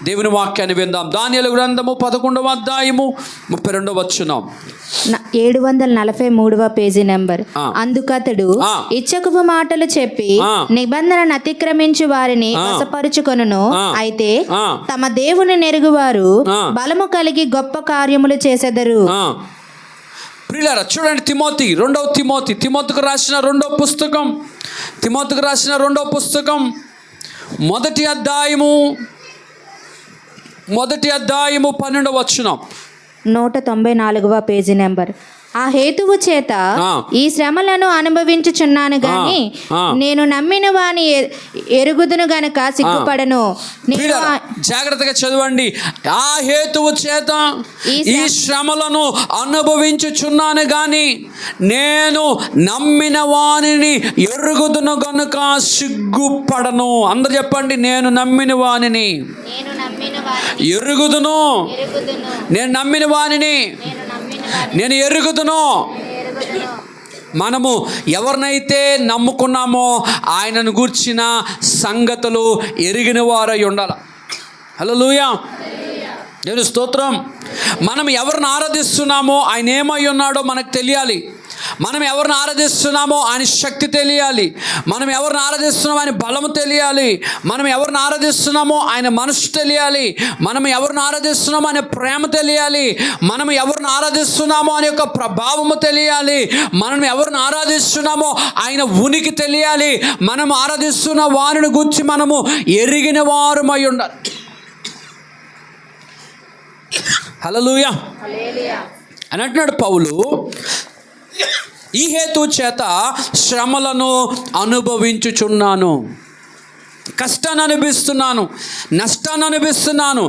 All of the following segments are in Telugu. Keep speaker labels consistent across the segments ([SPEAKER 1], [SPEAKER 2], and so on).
[SPEAKER 1] దేవుని వాక్యాన్ని విందాం. దానియేలు గ్రంథము 11వ అధ్యాయము 32వ వచనం.
[SPEAKER 2] 743వ పేజీ నెంబర్. అందుకతడు ఇచ్చకపు మాటలు చెప్పి నిబంధనను అతిక్రమించి వారిని వశపరుచుకొనును. అయితే తమ దేవుని నెరుగువారు బలము కలిగి గొప్ప కార్యములు చేసెదరు.
[SPEAKER 1] ప్రియులారా చూడండి, తిమోతికి రాసిన రెండవ పుస్తకం మొదటి అధ్యాయము 12వ వచనం.
[SPEAKER 2] 194వ పేజీ నెంబర్. ఆ హేతువు చేత ఈ శ్రమలను అనుభవించుచున్నాను గాని నేను నమ్మిన వాని ఎరుగుదును గనక సిగ్గుపడను.
[SPEAKER 1] జాగ్రత్తగా చదవండి. ఆ హేతువు చేత ఈ శ్రమలను అనుభవించుచున్నాను గాని నేను నమ్మిన వానిని ఎరుగుదును గనుక సిగ్గుపడను. అందరు చెప్పండి, నేను నమ్మిన వానిని ఎరుగుదును, నేను నమ్మిన వానిని నేను ఎరుగుదును. మనము ఎవరినైతే నమ్ముకున్నామో ఆయనను గూర్చిన సంగతులు ఎరిగిన వారై ఉండాలి. హల్లెలూయా, దేవుని స్తోత్రం. మనం ఎవరిని ఆరాధిస్తున్నామో ఆయన ఏమై ఉన్నాడో మనకు తెలియాలి. మనం ఎవరిని ఆరాధిస్తున్నామో ఆయన శక్తి తెలియాలి. మనం ఎవరిని ఆరాధిస్తున్నామో ఆయన బలము తెలియాలి. మనం ఎవరిని ఆరాధిస్తున్నామో ఆయన మనసు తెలియాలి. మనం ఎవరిని ఆరాధిస్తున్నామో ఆయన ప్రేమ తెలియాలి. మనం ఎవరిని ఆరాధిస్తున్నామో ఆయన యొక్క ప్రభావము తెలియాలి. మనం ఎవరిని ఆరాధిస్తున్నామో ఆయన ఉనికి తెలియాలి. మనం ఆరాధిస్తున్న వారిని గురించి మనము ఎరిగిన వారమై ఉండాలి. హల్లెలూయా అని అంటున్నాడు పౌలు. ఈ హేతు చేత శ్రమలను అనుభవించుచున్నాను, కష్టాన్ని అనుభవిస్తున్నాను, నష్టాన్ని అనుభవిస్తున్నాను,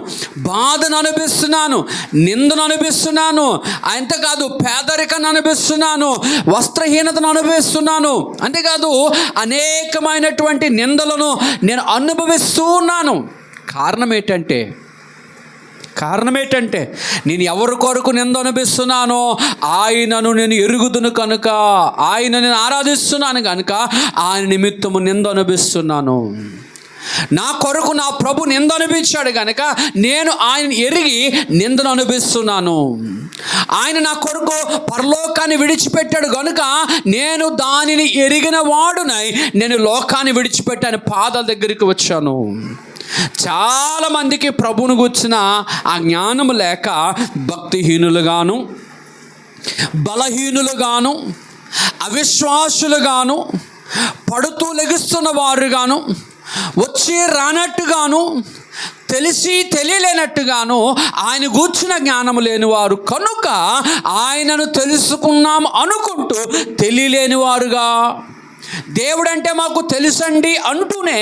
[SPEAKER 1] బాధను అనుభవిస్తున్నాను, నిందను అనుభవిస్తున్నాను. అంతేకాదు పేదరికాన్ని అనుభవిస్తున్నాను, వస్త్రహీనతను అనుభవిస్తున్నాను. అంతేకాదు అనేకమైనటువంటి నిందలను నేను అనుభవిస్తూ ఉన్నాను. కారణం ఏంటంటే నేను ఎవరి కొరకు నింద అనుభవిస్తున్నానో ఆయనను నేను ఎరుగుదును కనుక, ఆయన నేను ఆరాధిస్తున్నాను కనుక ఆయన నిమిత్తము నింద అనుభవిస్తున్నాను. నా కొరకు నా ప్రభు నింద అనుభవించాడు కనుక నేను ఆయన ఎరిగి నిందను అనుభవిస్తున్నాను. ఆయన నా కొరకు పరలోకాన్ని విడిచిపెట్టాడు కనుక నేను దానిని ఎరిగిన వాడునై నేను లోకాన్ని విడిచిపెట్టాను, పాదాల దగ్గరికి వచ్చాను. చాలామందికి ప్రభువును గుర్చిన ఆ జ్ఞానము లేక భక్తిహీనులుగాను, బలహీనులుగాను, అవిశ్వాసులుగాను, పడుతూ లెగుస్తున్న వారుగాను, వచ్చి రానట్టుగాను, తెలిసి తెలియలేనట్టుగాను ఆయన గూర్చిన జ్ఞానము లేనివారు కనుక ఆయనను తెలుసుకున్నాము అనుకుంటూ తెలియలేని వారుగా, దేవుడంటే మాకు తెలుసండి అంటూనే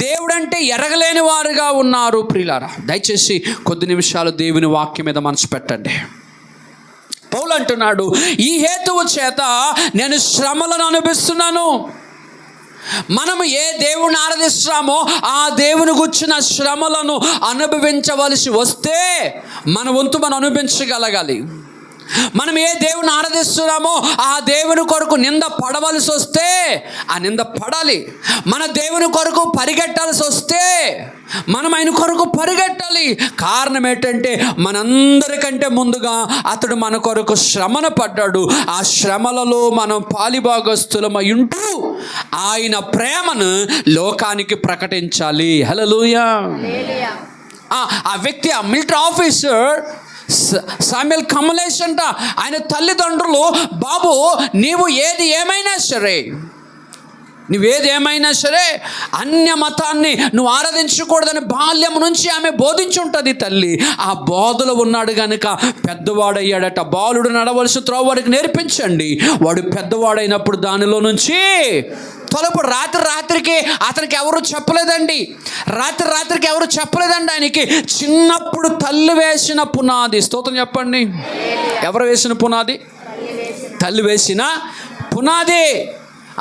[SPEAKER 1] దేవుడంటే ఎరగలేని వారుగా ఉన్నారు. ప్రియులారా, దయచేసి కొద్ది నిమిషాలు దేవుని వాక్యం మీద మనసు పెట్టండి. పౌలు అంటున్నాడు, ఈ హేతువు చేత నేను శ్రమలను అనుభవిస్తున్నాను. మనము ఏ దేవుని ఆరాధిస్తామో ఆ దేవుని గుర్చిన శ్రమలను అనుభవించవలసి వస్తే మన వంతు మనం అనుభవించగలగాలి. మనం ఏ దేవుని ఆరాధిస్తున్నామో ఆ దేవుని కొరకు నింద పడవలసి వస్తే ఆ నింద పడాలి. మన దేవుని కొరకు పరిగెట్టాల్సి వస్తే మనం ఆయన కొరకు పరిగెట్టాలి. కారణం ఏంటంటే మనందరికంటే ముందుగా అతడు మన కొరకు శ్రమను పడ్డాడు. ఆ శ్రమలలో మనం పాలిభాగస్తులమై ఉంటూ ఆయన ప్రేమను లోకానికి ప్రకటించాలి. హల్లెలూయా. ఆ వ్యక్తి, ఆ మిలిటరీ ఆఫీసర్ సామ్యుయల్ కమలేష్ అంట, ఆయన తల్లిదండ్రులు, బాబు నీవు ఏది ఏమైనా సరే అన్య మతాన్ని నువ్వు ఆరాధించకూడదని బాల్యం నుంచి ఆమె బోధించుంటుంది తల్లి. ఆ బోధలో ఉన్నాడు కనుక పెద్దవాడయ్యాడట. బాలుడు నడవలసి త్రోవ వాడికి నేర్పించండి, వాడు పెద్దవాడైనప్పుడు దానిలో నుంచి తొలపు. రాత్రికి అతనికి ఎవరు చెప్పలేదండి, ఆయనకి చిన్నప్పుడు తల్లి వేసిన పునాది. స్తోత్రం చెప్పండి. ఎవరు వేసిన పునాది? తల్లి వేసిన పునాది.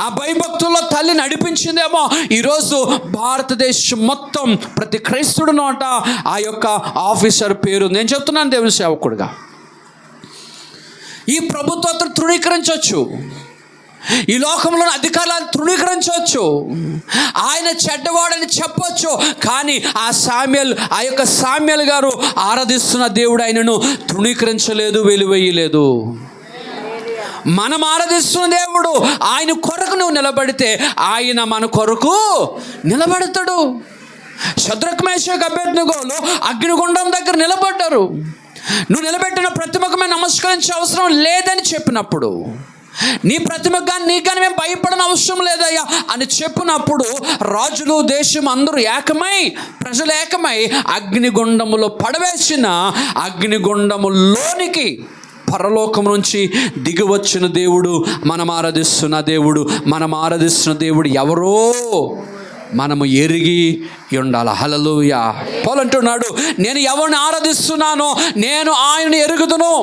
[SPEAKER 1] ఆ భయభక్తుల్లో తల్లి నడిపించిందేమో ఈరోజు భారతదేశం మొత్తం ప్రతి క్రైస్తుడు నోట ఆ యొక్క ఆఫీసర్ పేరు. నేను చెప్తున్నాను దేవుని సేవకుడుగా, ఈ ప్రభుత్వం తృణీకరించవచ్చు, ఈ లోకంలో అధికారాలను తృణీకరించవచ్చు, ఆయన చెడ్డవాడని చెప్పొచ్చు. కానీ ఆ యొక్క సామ్యల్ గారు ఆరాధిస్తున్న దేవుడు ఆయనను తృణీకరించలేదు, వెలివేయలేదు. మనం ఆరాధిస్తున్న దేవుడు ఆయన కొరకు నువ్వు నిలబడితే ఆయన మన కొరకు నిలబడతాడు. శద్రక్ మేషక్ అబేద్నెగోలు అగ్నిగుండం దగ్గర నిలబడ్డారు. నువ్వు నిలబెట్టిన ప్రతిమకు మేము నమస్కరించే అవసరం లేదని చెప్పినప్పుడు, నీ ప్రతిమకు కానీ నీకు కానీ మేము భయపడని అవసరం లేదయ్యా అని చెప్పినప్పుడు, రాజులు దేశం అందరూ ఏకమై, ప్రజలు ఏకమై అగ్నిగుండములో పడవేసిన అగ్నిగుండములోనికి పరలోకం నుంచి దిగి వచ్చిన దేవుడు మనం ఆరాధిస్తున్న దేవుడు. మనం ఆరాధిస్తున్న దేవుడు ఎవరో మనము ఎరిగి ఉండాలి. హల్లెలూయా. పౌలు అంటున్నాడు, నేను ఎవరిని ఆరాధిస్తున్నానో నేను ఆయనను ఎరుగుదును,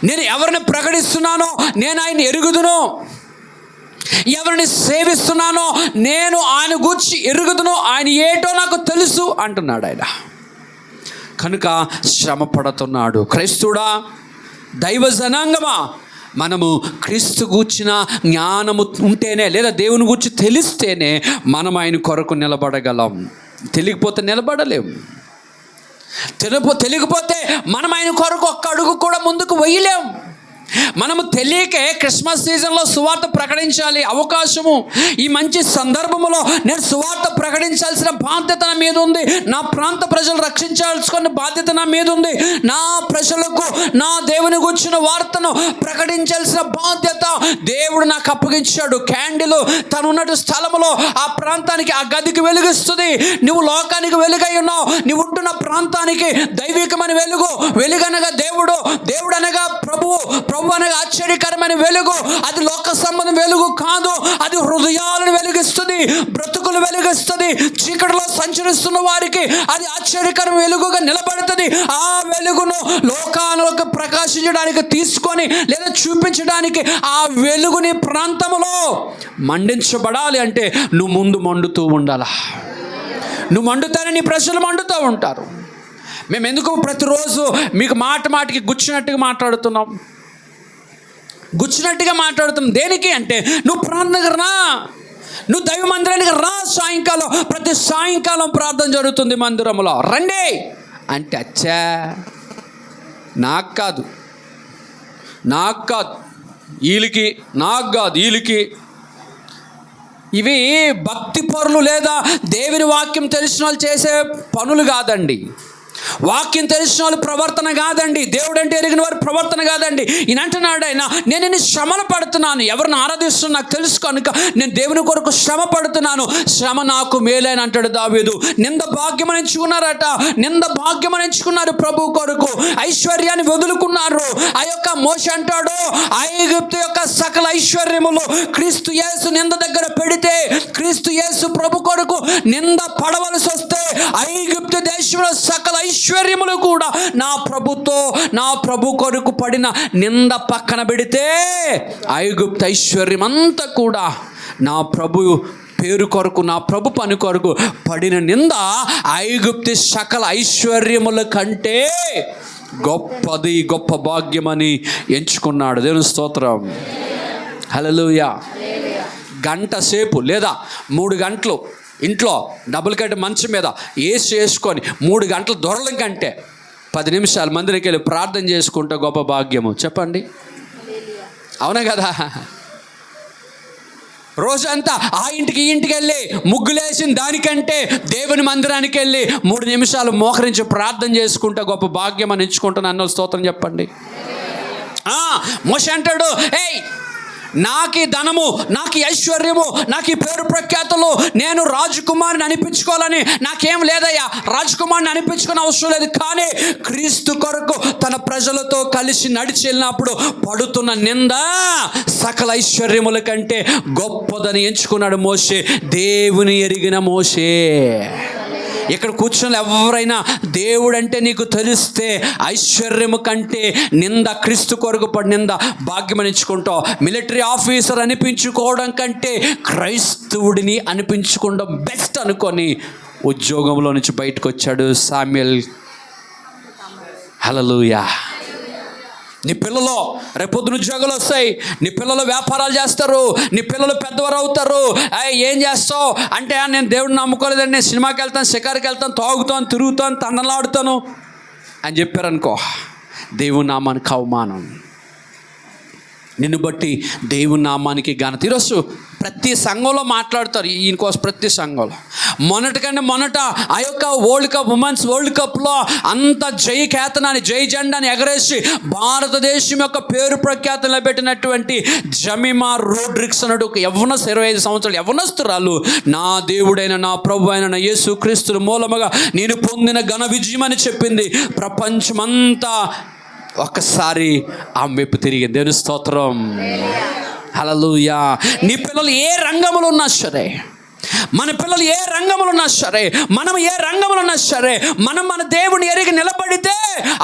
[SPEAKER 1] నేను ఎవరిని ప్రకటిస్తున్నానో నేను ఆయన ఎరుగుదును, ఎవరిని సేవిస్తున్నానో నేను ఆయన గూర్చి ఎరుగుదును, ఆయన ఏటో నాకు తెలుసు అంటున్నాడు ఆయన. కనుక శ్రమ పడుతున్నాడు. క్రైస్తుడా, దైవ జనాంగమా, మనము క్రీస్తు గూర్చిన జ్ఞానము ఉంటేనే, లేదా దేవుని గూర్చి తెలిస్తేనే మనం ఆయన కొరకు నిలబడగలం. తెలియకపోతే నిలబడలేం. తెలియకపోతే మనం ఆయన కొరకు ఒక్క అడుగు కూడా ముందుకు వేయలేం. మనము తెలియకే క్రిస్మస్ సీజన్లో సువార్త ప్రకటించాలి అవకాశము. ఈ మంచి సందర్భంలో నేను సువార్త ప్రకటించాల్సిన బాధ్యత నా మీద ఉంది. నా ప్రాంత ప్రజలు రక్షించాల్సిన బాధ్యత నా మీద ఉంది. నా ప్రజలకు నా దేవుని గురించిన వార్తను ప్రకటించాల్సిన బాధ్యత దేవుడు నాకు అప్పగించాడు. క్యాండిల్ తను ఉన్నట్టు స్థలంలో ఆ ప్రాంతానికి, ఆ గదికి వెలుగిస్తుంది. నువ్వు లోకానికి వెలుగై ఉన్నావు. నువ్వు ఉంటున్న ప్రాంతానికి దైవికమైన వెలుగు. వెలుగనగా దేవుడు, దేవుడు అనగా ప్రభువు, ప్రభు అనగా ఆశ్చర్యకరమైన వెలుగు. అది లోక సంబంధం వెలుగు కాదు, అది హృదయాలను వెలిగిస్తుంది, బ్రతుకులు వెలిగిస్తుంది. చీకటిలో సంచరిస్తున్న వారికి అది ఆశ్చర్యకరమైన వెలుగుగా నిలబడుతుంది. ఆ వెలుగును లోకాలకు ప్రకాశించడానికి తీసుకొని, లేదా చూపించడానికి ఆ వెలుగుని ప్రాంతంలో మండించబడాలి అంటే నువ్వు ముందు మండుతూ ఉండాలా. నువ్వు మండుతానే నీ ప్రజలు మండుతూ ఉంటారు. మేము ఎందుకు ప్రతిరోజు మీకు మాటికి గుచ్చినట్టుగా మాట్లాడుతున్నాం? దేనికి అంటే, నువ్వు ప్రార్థనకు రా, నువ్వు దైవ మందిరానికి రా. సాయంకాలం, ప్రతి సాయంకాలం ప్రార్థన జరుగుతుంది మందిరంలో, రండి అంటే, అచ్చా నాకు కాదు వీళ్ళకి, నాకు కాదు వీళ్ళకి. ఇవి భక్తి పరులు లేదా దేవుని వాక్యం తెలిసిన వాళ్ళు చేసే పనులు కాదండి. వాక్యం తెలిసిన వాళ్ళు ప్రవర్తన కాదండి. దేవుడు అంటే ఎరిగిన వారి ప్రవర్తన కాదండి. ఈయన అంటున్నాడు, ఆయన నేను ఇన్ని శ్రమలు పడుతున్నాను, ఎవరిని ఆరాధిస్తున్నా నాకు తెలుసు కనుక నేను దేవుని కొరకు శ్రమ పడుతున్నాను, శ్రమ నాకు మేలైన అంటాడు దావీదు. నింద భాగ్యం ఎంచుకున్నారట, నింద భాగ్యం ఎంచుకున్నారు ప్రభు కొరకు. ఐశ్వర్యాన్ని వదులుకున్నారు. ఆ యొక్క మోషే అంటాడు, ఐగుప్తు యొక్క సకల ఐశ్వర్యములు క్రీస్తు యేసు నింద దగ్గర పెడితే, క్రీస్తు యేసు ప్రభు కొరకు నింద పడవలసి వస్తే, ఐగుప్తు దేశంలో సకల ఐశ్వర్యములు కూడా నా ప్రభు కొరకు పడిన నింద పక్కన పెడితే, ఐగుప్తు ఐశ్వర్యం అంతా కూడా నా ప్రభు పేరు కొరకు, నా ప్రభు పని కొరకు పడిన నింద ఐగుప్తు సకల ఐశ్వర్యముల కంటే గొప్పది, గొప్ప భాగ్యమని ఎంచుకున్నాడు. దేవుని స్తోత్రం. హల్లెలూయా. గంట సేపు లేదా 3 గంటలు ఇంట్లో డబుల్ కట్ మంచం మీద ఏసి వేసుకొని 3 గంటలు దొరలం కంటే 10 నిమిషాలు మందిరికి వెళ్ళి ప్రార్థన చేసుకుంటే గొప్ప భాగ్యము. చెప్పండి, అవునా కదా? రోజంతా ఆ ఇంటికి ఈ ఇంటికి వెళ్ళి ముగ్గులేసిన దానికంటే దేవుని మందిరానికి వెళ్ళి 3 నిమిషాలు మోకరించి ప్రార్థన చేసుకుంటే గొప్ప భాగ్యం అని ఎంచుకుంటాను. అన్న స్తోత్రం చెప్పండి. మోషే అంటాడు, ఏయ్ నాకు ఈ ధనము, నాకు ఈ ఐశ్వర్యము, నాకు ఈ పేరు ప్రఖ్యాతులు, నేను రాజకుమారిని అనిపించుకోవాలని నాకేం లేదయ్యా. రాజకుమారిని అనిపించుకునే అవసరం లేదు. కానీ క్రీస్తు కొరకు తన ప్రజలతో కలిసి నడిచి వెళ్ళినప్పుడు పడుతున్న నింద సకల ఐశ్వర్యముల కంటే గొప్పదని ఎంచుకున్నాడు మోషే. దేవుని ఎరిగిన మోషే. ఇక్కడ కూర్చొని ఎవరైనా దేవుడు అంటే నీకు తెలిస్తే ఐశ్వర్యము కంటే నింద, క్రీస్తు కొరకు పడి నింద భాగ్యం ఎంచుకుంటావు. మిలిటరీ ఆఫీసర్ అనిపించుకోవడం కంటే క్రైస్తవుడిని అనిపించుకోవడం బెస్ట్ అనుకొని ఉద్యోగంలో నుంచి బయటకు వచ్చాడు సామ్యుయల్. హల్లెలూయా. నీ పిల్లలు రేపొద్దున ఉద్యోగాలు వస్తాయి, నీ పిల్లలు వ్యాపారాలు చేస్తారు, నీ పిల్లలు పెద్దవారు అవుతారు. ఏం చేస్తావు అంటే, నేను దేవుడిని నమ్ముకోలేదండి, నేను సినిమాకి వెళ్తాను, షికారుకి వెళ్తాను, తాగుతాను, తిరుగుతాను, తండలాడుతాను అని చెప్పారనుకో, దేవుని నామానికి అవమానం. నిన్ను బట్టి దేవుని నామానికి ఘనత. ఈరోజు ప్రతి సంఘంలో మాట్లాడతారు ఈయన కోసం, ప్రతి సంఘంలో. మొన్నట ఆ యొక్క వరల్డ్ కప్, ఉమెన్స్ వరల్డ్ కప్లో అంత జై కేతనాన్ని, జై జెండాని ఎగరేసి భారతదేశం యొక్క పేరు ప్రఖ్యాతలు నిలబెట్టినటువంటి జమీమా రోడ్రిక్స్ అన్నాడు ఒక 25 సంవత్సరాలు యవ్వనస్తురాలు, నా దేవుడైన నా ప్రభు అయిన నా యేసు క్రీస్తు మూలముగా నేను పొందిన ఘన విజయం అని చెప్పింది. ప్రపంచమంతా ఒక్కసారి ఆ మెప్పు తిరిగింది. దేవుని స్తోత్రం, హల్లెలూయా. నీ పిల్లలు ఏ రంగంలో ఉన్నా సరే, మన పిల్లలు ఏ రంగంలో ఉన్నా సరే, మనం ఏ రంగంలో ఉన్నా సరే, మనం మన దేవుని ఎరిగి నిలబడితే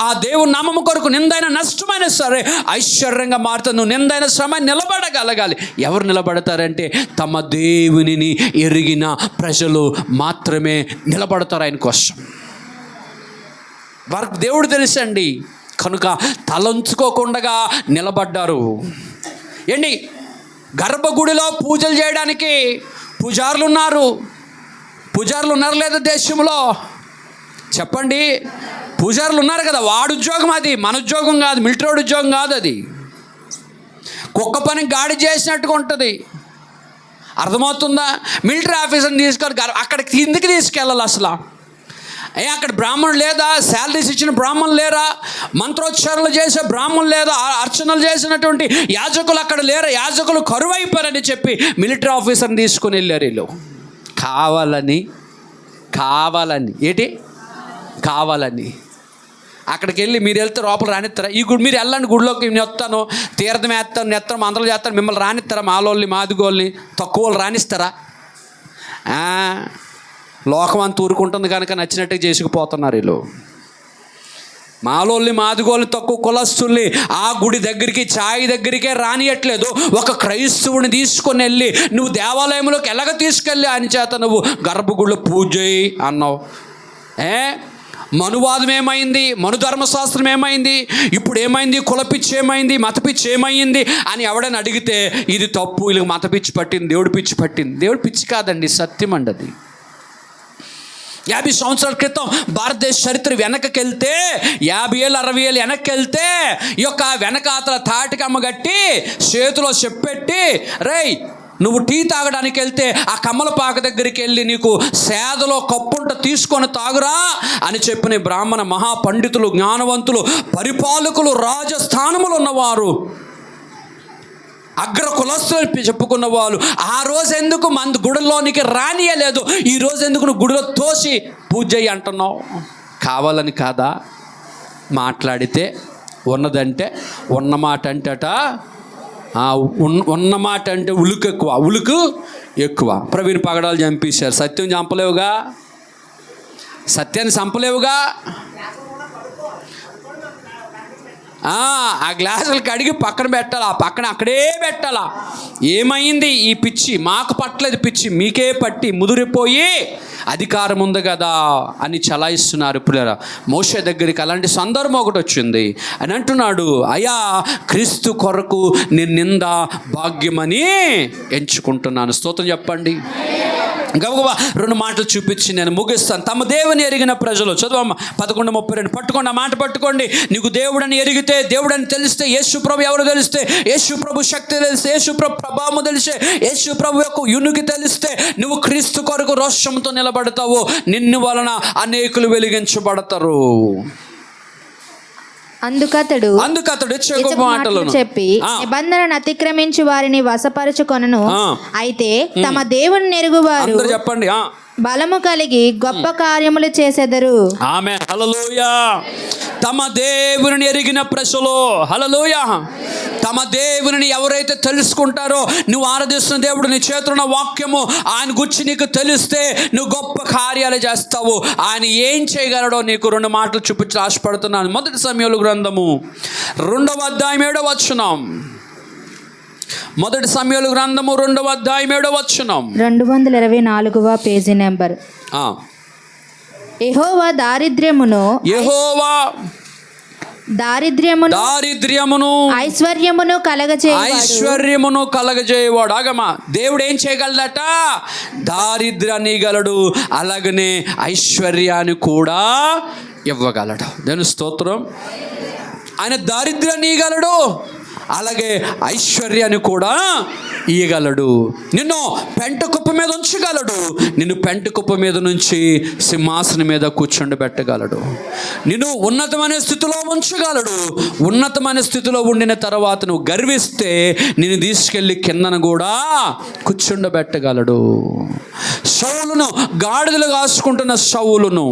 [SPEAKER 1] ఆ దేవుని నామము కొరకు నిందైన నష్టమైనా సరే ఐశ్వర్యంగా మారుతుంది. నువ్వు నిందైన శ్రమ నిలబడగలగాలి. ఎవరు నిలబడతారంటే తమ దేవునిని ఎరిగిన ప్రజలు మాత్రమే నిలబడతారు ఆయన కోసం. వారికి దేవుడు తెలుసండి కనుక తలంచుకోకుండా నిలబడ్డారు. ఏంటి, గర్భగుడిలో పూజలు చేయడానికి పూజారులు ఉన్నారు లేదా దేశంలో? చెప్పండి, పూజారులు ఉన్నారు కదా. వాడు ఉద్యోగం అది, మన ఉద్యోగం కాదు, మిలిటరీ ఉద్యోగం కాదు అది. కుక్క పని గాడి చేసినట్టుగా ఉంటుంది, అర్థమవుతుందా? మిలిటరీ ఆఫీసర్ని తీసుకొని అక్కడికి కిందికి తీసుకెళ్ళాలి. అసలు అక్కడ బ్రాహ్మణులు లేదా? శాలరీస్ ఇచ్చిన బ్రాహ్మణులు లేరా? మంత్రోచ్చారణలు చేసే బ్రాహ్మణులు లేదా? అర్చనలు చేసినటువంటి యాజకులు అక్కడ లేరా? యాజకులు కరువైపోయారని చెప్పి మిలిటరీ ఆఫీసర్ని తీసుకుని వెళ్ళారు వీళ్ళు. కావాలని అక్కడికి వెళ్ళి, మీరు వెళ్తే లోపల రానిస్తారా? ఈ గుడి మీరు వెళ్ళండి, గుడిలోకి నేను వస్తాను, తీర్థం వేస్తాను, నెత్తాను, మంత్రాలు చేస్తాను, మిమ్మల్ని రానిస్తారా? మాలోళ్ళని, మాదిగోళ్ళని, తక్కువ వాళ్ళు రానిస్తారా? లోకం అంత ఊరుకుంటుంది కనుక నచ్చినట్టుగా చేసుకుపోతున్నారు వీళ్ళు. మాలోళ్ళని, మాదిగోళ్ళని, తక్కువ కులస్తుల్ని ఆ గుడి దగ్గరికి, ఛాయ్ దగ్గరికే రానియట్లేదు. ఒక క్రైస్తవుని తీసుకొని వెళ్ళి నువ్వు దేవాలయంలోకి ఎలాగ తీసుకెళ్ళి ఆయన చేత నువ్వు గర్భగుడిలో పూజ చేయి అన్నావు. మనువాదం ఏమైంది? మను ధర్మశాస్త్రం ఏమైంది? ఇప్పుడు ఏమైంది? కులపిచ్చి ఏమైంది? మతపిచ్చి ఏమైంది అని ఎవడని అడిగితే ఇది తప్పు, వీళ్ళకి మత పిచ్చి పట్టింది, దేవుడి పిచ్చి పట్టింది. దేవుడి పిచ్చి కాదండి, సత్యం అండి అది. 50 సంవత్సరాల క్రితం భారతదేశ చరిత్ర వెనకకి వెళ్తే, 50 ఏళ్ళు 60 ఏళ్ళు వెనక్కి వెళ్తే, ఈ యొక్క వెనకాతల తాటికమ్మ గట్టి చేతిలో చెప్పెట్టి, రేయ్ నువ్వు టీ తాగడానికి వెళ్తే ఆ కమ్మలపాక దగ్గరికి వెళ్ళి నీకు సేదలో కప్పుంట తీసుకొని తాగురా అని చెప్పిన బ్రాహ్మణ మహాపండితులు, జ్ఞానవంతులు, పరిపాలకులు, రాజస్థానములు ఉన్నవారు, అగ్ర కులస్తులు చెప్పుకున్న వాళ్ళు ఆ రోజు ఎందుకు మన గుడిలోనికి రానియలేదు? ఈ రోజు ఎందుకు నువ్వు గుడిలో తోసి పూజ చేయి అంటున్నావు? కావాలని కాదా? మాట్లాడితే ఉన్నదంటే ఉన్నమాట అంటట, ఉన్నమాట అంటే ఉలుకు ఎక్కువ. ప్రవీణ్ పగడాలు చంపేశారు. సత్యం చంపలేవుగా, సత్యాన్ని చంపలేవుగా. ఆ గ్లాసులు కడిగి పక్కన పెట్టాలి, ఆ పక్కన అక్కడే పెట్టాలా. ఏమైంది? ఈ పిచ్చి మాకు పట్టలేదు, పిచ్చి మీకే పట్టి ముదిరిపోయి అధికారం ఉంది కదా అని చలాయిస్తున్నారు. ఇప్పుడు మోషే దగ్గరికి అలాంటి సందర్భం ఒకటి వచ్చింది. అని అంటున్నాడు, అయ్యా క్రీస్తు కొరకు నేను నింద భాగ్యమని ఎంచుకుంటున్నాను. స్తోత్రం చెప్పండి. గబగబా 2 మాటలు చూపించి నేను ముగిస్తాను. తమ దేవుని ఎరిగిన ప్రజలు, చదువమ్మ 11:32 పట్టుకోండి, ఆ మాట పట్టుకోండి. నీకు దేవుడని ఎరిగితే, దేవుడని తెలిస్తే, యేసు ప్రభు ఎవరు తెలిస్తే, యేసు ప్రభు శక్తి తెలిస్తే, యేసు ప్రభు ప్రభావం తెలిస్తే, యేసు ప్రభు యొక్క యునికి తెలిస్తే నువ్వు క్రీస్తు కొరకు రోషంతో నిలబడతావు. నిన్ను వలన అనేకులు వెలిగించబడతారు.
[SPEAKER 2] అందుకతడు
[SPEAKER 1] చెప్పి
[SPEAKER 2] నిబంధనను అతిక్రమించి వారిని వశపరచుకొనును. అయితే తమ దేవుని నెరుగువారు
[SPEAKER 1] చెప్పండి
[SPEAKER 2] బలము కలిగి గొప్ప కార్యములు చేసెదరు.
[SPEAKER 1] ఆమేన్, హల్లెలూయా. తమ దేవుని ఎరిగిన ప్రజలు, హల్లెలూయా. తమ దేవుని ఎవరైతే తెలుసుకుంటారో, నువ్వు ఆరాధిస్తున్న దేవుడు నీ చేతున్న వాక్యము ఆయన గురించి నీకు తెలిస్తే నువ్వు గొప్ప కార్యాలు చేస్తావు. ఆయన ఏం చేయగలడో నీకు 2 మాటలు చూపించి ఆశపడుతున్నాను. 1 సమూయేలు గ్రంథము 2వ అధ్యాయం 7వ వచనం. 1 సమూయేలు గ్రంథము 2వ అధ్యాయం 7వ వచనం.
[SPEAKER 2] 224వ పేజీ నెంబర్. యెహోవా దారిద్ర్యమును
[SPEAKER 1] ఐశ్వర్యమును కలగజేయవాడు. ఆగమా, దేవుడు ఏం చేయగలడట? దారిద్ర్యాన్ని ఇవ్వగలడు, అలాగనే ఐశ్వర్యాన్ని కూడా ఇవ్వగలడు. దేవుని స్తోత్రం. ఆయన దారిద్ర్యాన్ని ఇవ్వగలడు, అలాగే ఐశ్వర్యాన్ని కూడా ఇయ్యగలడు. నిన్ను పెంట కుప్ప మీద ఉంచగలడు, నిన్ను పెంట కుప్ప మీద నుంచి సింహాసనం మీద కూర్చుండబెట్టగలడు. నిన్ను ఉన్నతమైన స్థితిలో ఉంచగలడు. ఉన్నతమైన స్థితిలో ఉండిన తర్వాత నువ్వు గర్విస్తే నిన్ను తీసుకెళ్ళి కిందను కూడా కూర్చుండబెట్టగలడు. సౌలును, గాడిదలు కాసుకుంటున్న సౌలును,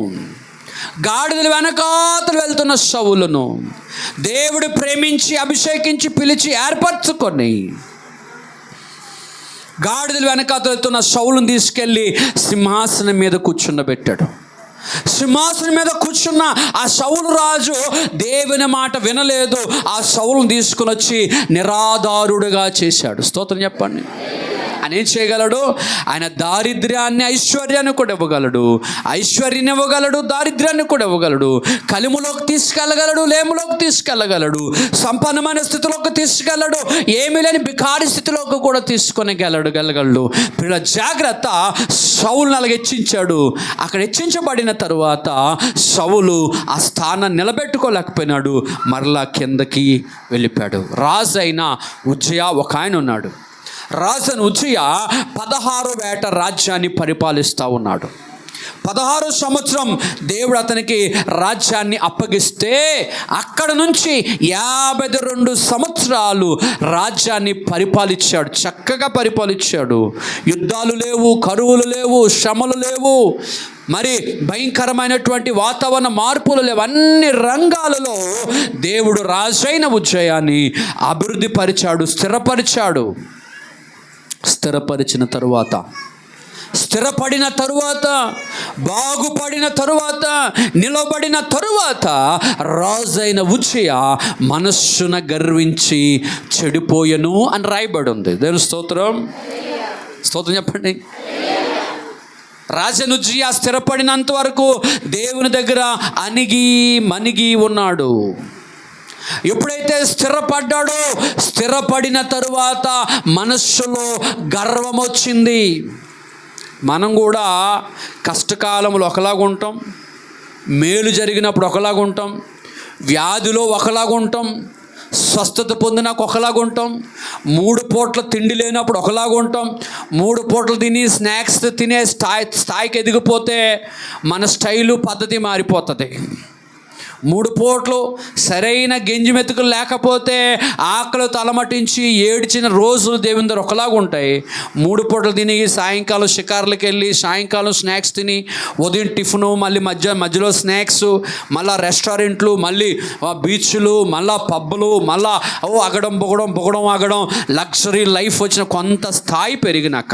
[SPEAKER 1] గాడిదలు వెనకాతలు వెళ్తున్న సౌలును దేవుడు ప్రేమించి అభిషేకించి పిలిచి ఏర్పరచుకొని గాడిదలు వెనకాతలు వెళ్తున్న సౌలును తీసుకెళ్ళి సింహాసనం మీద కూర్చుండబెట్టాడు. సింహాసనం మీద కూర్చున్న ఆ సౌలు రాజు దేవుని మాట వినలేదు. ఆ సౌలును తీసుకుని వచ్చి నిరాధారుడుగా చేశాడు. స్తోత్రం చెప్పండి. ఆయన ఏం చేయగలడు? ఆయన దారిద్ర్యాన్ని ఐశ్వర్యాన్ని కూడా ఇవ్వగలడు, ఐశ్వర్యాన్ని ఇవ్వగలడు, దారిద్ర్యాన్ని కూడా ఇవ్వగలడు. కలిములోకి తీసుకెళ్ళగలడు, లేములోకి తీసుకెళ్ళగలడు, సంపన్నమైన స్థితిలోకి తీసుకెళ్ళడు, ఏమీ లేని బికారి స్థితిలోకి కూడా తీసుకొని గెలగలడు. పిల్ల జాగ్రత్త. సౌలును అలాగ హెచ్చించాడు. అక్కడ హెచ్చించబడిన తరువాత సౌలు ఆ స్థానాన్ని నిలబెట్టుకోలేకపోయినాడు, మరలా కిందకి వెళ్ళిపోయాడు. రాజు అయిన ఉజ్జయ ఒక ఆయన ఉన్నాడు. రాజు ఉజ్జయ 16వ ఏట రాజ్యాన్ని పరిపాలిస్తూ ఉన్నాడు. 16వ సంవత్సరం దేవుడు అతనికి రాజ్యాన్ని అప్పగిస్తే అక్కడ నుంచి 52 సంవత్సరాలు రాజ్యాన్ని పరిపాలించాడు. చక్కగా పరిపాలించాడు. యుద్ధాలు లేవు, కరువులు లేవు, శ్రమలు లేవు, మరి భయంకరమైనటువంటి వాతావరణ మార్పులు లేవు. అన్ని రంగాలలో దేవుడు రాజైన ఉజ్జయాన్ని అభివృద్ధి పరిచాడు, స్థిరపరిచాడు. స్థిరపరిచిన తరువాత, స్థిరపడిన తరువాత, బాగుపడిన తరువాత, నిలబడిన తరువాత రాజైన ఉజ్జయ మనస్సున గర్వించి చెడిపోయెను అని రాయబడి ఉంది. దేవుని స్తోత్రం. స్తోత్రం చెప్పండి. రాజైన ఉజ్జయ స్థిరపడినంత వరకు దేవుని దగ్గర అణిగి మణిగి ఉన్నాడు. ఎప్పుడైతే స్థిరపడ్డాడో, స్థిరపడిన తరువాత మనస్సులో గర్వం వచ్చింది. మనం కూడా కష్టకాలంలో ఒకలాగుంటాం, మేలు జరిగినప్పుడు ఒకలాగుంటాం, వ్యాధిలో ఒకలాగుంటాం, స్వస్థత పొందినాక ఒకలాగుంటాం, 3 పూట్ల తిండి లేనప్పుడు ఒకలాగుంటాం, 3 పూటలు తిని స్నాక్స్ తినే స్థాయికి ఎదిగిపోతే మన స్టైలు పద్ధతి మారిపోతుంది. 3 పూట్లు సరైన గెంజి మెతుకులు లేకపోతే ఆకలి తలమటించి ఏడ్చిన రోజులు దేవుని దగ్గర ఒకలాగా ఉంటాయి. 3 పూటలు తిని సాయంకాలం షికార్లకు వెళ్ళి, సాయంకాలం స్నాక్స్ తిని, ఉదయం టిఫిను, మళ్ళీ మధ్యలో స్నాక్స్, మళ్ళీ రెస్టారెంట్లు, మళ్ళీ బీచ్లు, మళ్ళీ పబ్బులు, మళ్ళీ బొగడం ఆగడం, లగ్జరీ లైఫ్ వచ్చిన కొంత స్థాయి పెరిగినాక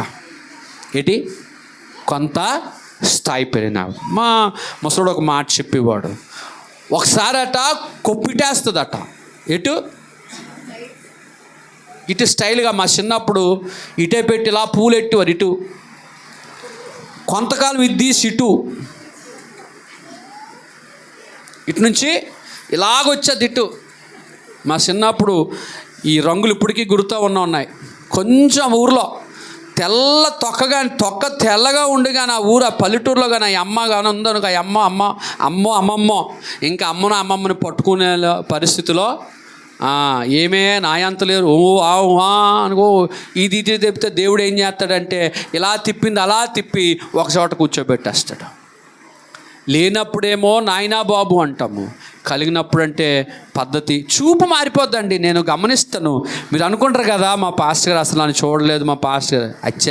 [SPEAKER 1] కొంత స్థాయి పెరిగినాక మా ముసడు ఒక మాట చెప్పేవాడు. ఒకసారట కొప్పిటేస్తుందట. ఇటు స్టైల్గా మా చిన్నప్పుడు ఇటే పెట్టి ఇలా పూలెట్టేవారు. ఇటు కొంతకాలం ఇది తీసి ఇటు నుంచి ఇలాగొచ్చేది ఇటు. మా చిన్నప్పుడు ఈ రంగులు ఇప్పటికీ గుర్తు ఉన్నాయి. కొంచెం ఊర్లో తెల్ల తొక్క తెల్లగా ఉండి కానీ ఆ ఊరు, ఆ పల్లెటూరులో కానీ ఆ అమ్మ కానీ ఉందనుకో, ఆ అమ్మమ్మ ఇంకా అమ్మమ్మని పట్టుకునే పరిస్థితిలో ఏమే నాయంత లేరు, అనుకో. ఇది తెప్పితే దేవుడు ఏం చేస్తాడంటే ఇలా తిప్పింది అలా తిప్పి ఒక చోట కూర్చోబెట్టేస్తాడు. లేనప్పుడేమో నాయనా బాబు అంటాము, కలిగినప్పుడు అంటే పద్ధతి చూపు మారిపోద్దండి. నేను గమనిస్తాను. మీరు అనుకుంటారు కదా మా పాస్టర్ గారు అసలు నన్ను చూడలేదు, మా పాస్టర్ అచ్చ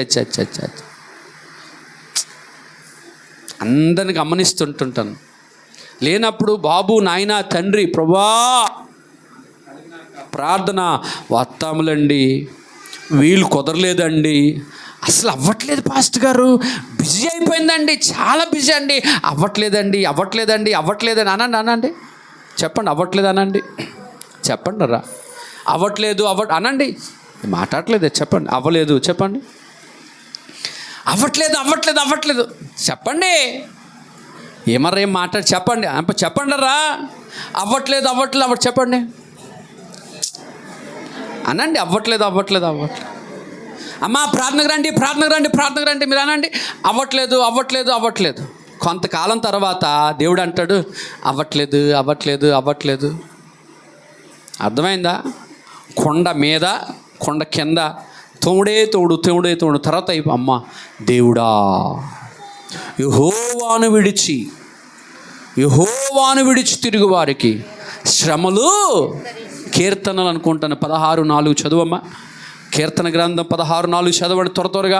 [SPEAKER 1] అందరిని గమనిస్తుంటుంటాను. లేనప్పుడు బాబు, నాయన, తండ్రి, ప్రభా ప్రార్థన వస్తాములండి, వీలు కుదరలేదండి, అసలు అవ్వట్లేదు పాస్టర్ గారు, బిజీ అయిపోయిందండి, చాలా బిజీ అండి, అవ్వట్లేదండి అనండి. చెప్పండి, అవ్వట్లేదు అనండి. చెప్పండి రా, అవ్వట్లేదు అనండి. మాట్లాడట్లేదే చెప్పండి. అవ్వలేదు చెప్పండి. అవ్వట్లేదు చెప్పండి. ఏం మాట్లాడి చెప్పండి, చెప్పండి రా. అవ్వట్లేదు అవ్వట్లేదు చెప్పండి అనండి. అవ్వట్లేదు అమ్మా ప్రార్థనకు రండి మీరు అనండి. అవ్వట్లేదు. కొంతకాలం తర్వాత దేవుడు అంటాడు, అవ్వట్లేదు. అర్థమైందా? కొండ మీద కొండ కింద తోడే తోడు తర్వాత అమ్మ దేవుడా యెహోవాను విడిచి తిరుగు వారికి శ్రమలు. కీర్తనలు అనుకుంటాను 16:4 చదువమ్మా. కీర్తన గ్రంథం 16:4 చదవండి త్వరగా.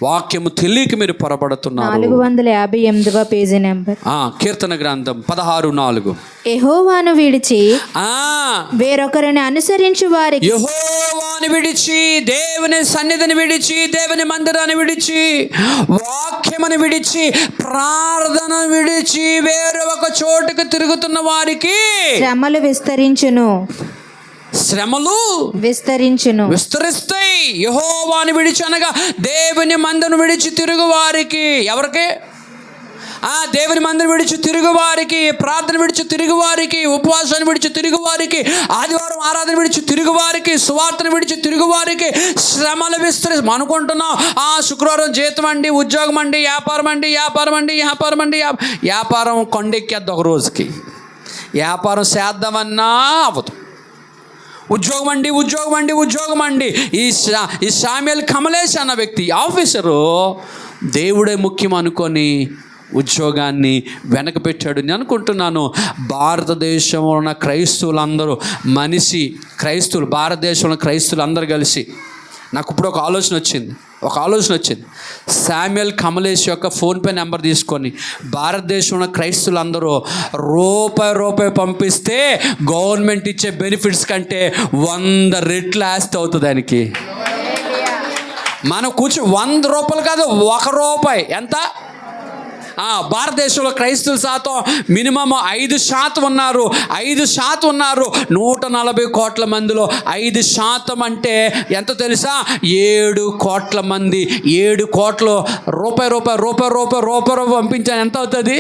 [SPEAKER 1] వాక్యము తెలియక మీరు పొరపడుతున్నారు.
[SPEAKER 2] 458వ పేజీ నెంబర్.
[SPEAKER 1] కీర్తన గ్రంథం 16:4.
[SPEAKER 2] యెహోవాను విడిచి వేరొకరిని అనుసరించు వారికి,
[SPEAKER 1] యెహోవాను విడిచి, దేవుని సన్నిధిని విడిచి, దేవుని మందిరాన్ని విడిచి, వాక్యమును విడిచి, ప్రార్థన విడిచి వేరే ఒక చోటుకు తిరుగుతున్న వారికి
[SPEAKER 2] శ్రమలు
[SPEAKER 1] విస్తరిస్తాయి. యెహోవాను విడిచి అనగా దేవుని మందిరం విడిచి తిరుగు వారికి. ఎవరికి? దేవుని మందిరం విడిచి తిరుగు వారికి, ప్రార్థన విడిచి తిరుగు వారికి, ఉపవాసాన్ని విడిచి తిరుగు వారికి, ఆదివారం ఆరాధన విడిచి తిరుగు వారికి, సువార్తను విడిచి తిరుగు వారికి శ్రమలు విస్తరిస్తాం. అనుకుంటున్నాం శుక్రవారం జీతం అండి, ఉద్యోగం అండి, వ్యాపారం కొండెక్కేద్ది. ఒక రోజుకి వ్యాపారం చేద్దామన్నా అవ్వదు. ఉద్యోగం అండి. ఈ శామ్యూల్ కమలేష్ అన్న వ్యక్తి ఆఫీసరు దేవుడే ముఖ్యం అనుకొని ఉద్యోగాన్ని వెనక పెట్టాడు. నేను అనుకుంటున్నాను భారతదేశంలో ఉన్న క్రైస్తవులందరూ భారతదేశంలో క్రైస్తవులు అందరూ కలిసి నాకు ఇప్పుడు ఒక ఆలోచన వచ్చింది. శామ్యూల్ కమలేష్ యొక్క ఫోన్పే నెంబర్ తీసుకొని భారతదేశంలో క్రైస్తవులందరూ రూపాయి పంపిస్తే గవర్నమెంట్ ఇచ్చే బెనిఫిట్స్ కంటే 100 రెట్లు ఆస్తి అవుతుంది దానికి. మనం 100 రూపాయలు కాదు, ₹1. ఎంత? భారతదేశంలో క్రైస్తవుల శాతం మినిమం 5% ఉన్నారు. 140 కోట్ల మందిలో 5% అంటే ఎంత తెలుసా? 7 కోట్ల మంది. 7 కోట్లు రూపాయి పంపించాను. ఎంత అవుతుంది?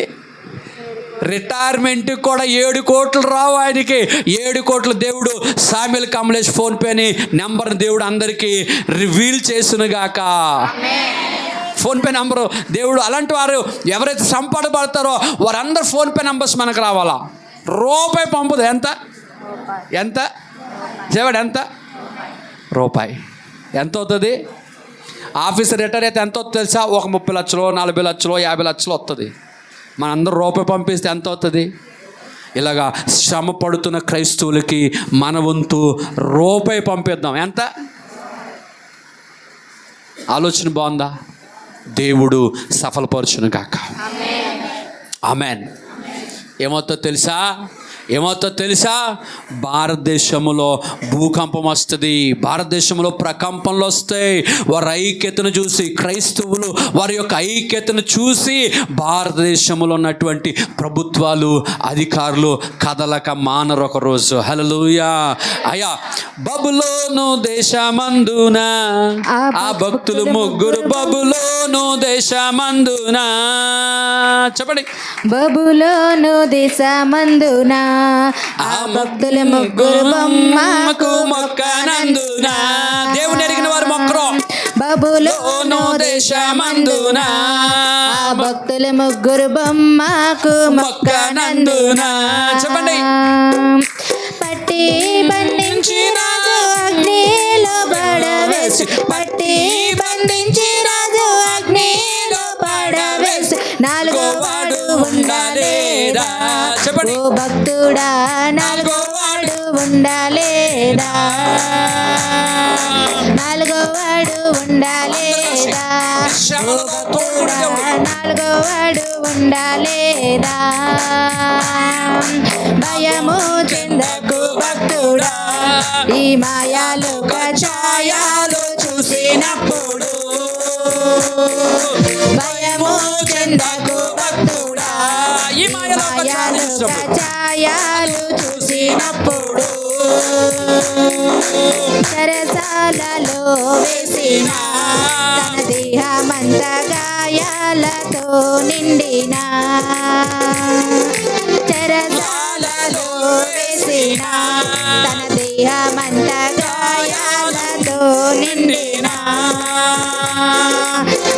[SPEAKER 1] రిటైర్మెంట్కి కూడా 7 కోట్లు రావు ఆయనకి. 7 కోట్ల దేవుడు శామ్యూల్ కమలేష్ ఫోన్పేని నెంబర్ని దేవుడు అందరికీ రివీల్ చేసునుగాక. ఫోన్పే నెంబరు దేవుడు అలాంటి వారు ఎవరైతే సంపాదపడతారో వారందరూ ఫోన్పే నెంబర్స్ మనకు రావాలా. రూపాయి పంపుదు. ఎంత చెవాడు? ఎంత? రూపాయి. ఎంత అవుతుంది? ఆఫీసర్ రిటైర్ అయితే ఎంత అవుతుంది తెలుసా? ఒక 30 లక్షలు, 40 లక్షలు, 50 లక్షలు వస్తుంది. మనందరూ రూపాయి పంపిస్తే ఎంత అవుతుంది? ఇలాగా శ్రమ పడుతున్న క్రైస్తవులకి మన వంతు రూపాయి పంపిద్దాం. ఎంత? ఆలోచన బాగుందా? దేవుడు సఫలపరచును గాక. ఆమెన్. ఏమవుతుందో తెలుసా? భారతదేశంలో భూకంపం వస్తుంది. భారతదేశంలో ప్రకంపనలు వస్తాయి. వారి ఐక్యతను చూసి, క్రైస్తవులు వారి యొక్క ఐక్యతను చూసి భారతదేశంలో ఉన్నటువంటి ప్రభుత్వాలు, అధికారులు కదలక మానరు ఒక రోజు. హల్లెలూయా. అయ్యా బబులోను దేశమందున ఆ భక్తులు 3 బబులోను దేశమందున. చెప్పండి.
[SPEAKER 2] బబులోను దేశమందున ఆ భక్తులు 3 బొమ్మకు
[SPEAKER 1] మొక్కనందున. దేవుని ఎరిగిన వారు మొక్కరు.
[SPEAKER 2] బబులోను దేశమందున ఆ భక్తులు 3 బొమ్మకు మొక్కనందున.
[SPEAKER 1] చెప్పండి.
[SPEAKER 2] పట్టి బంధించి రాజు అగ్నిలో పడవేసి, పట్టి బంధించి రాజు అగ్నిలో పడవేసి 4వ వాడు ఉండాలేదా?
[SPEAKER 1] చెప్పండి.
[SPEAKER 2] ఓ భక్తుడా 4వ వాడు ఉండాలేదా? 4వ వాడు ఉండాలేదా? ఓ భక్తుడా 4వ వాడు ఉండాలేదా? భయము చెందకు భక్తుడా, ఈ మాయాలోక ఛాయలు చూసినప్పుడు. భయము చెందకు భక్తుడా, ఈ మాయాలోక ఛాయలు చూసినప్పుడు. చెరసాలలో వేసిన తన దేహమంతా గాయాలతో నిండిన చెరసాలలో వేసిన తన దేహమంత గాయాలతో నిండిన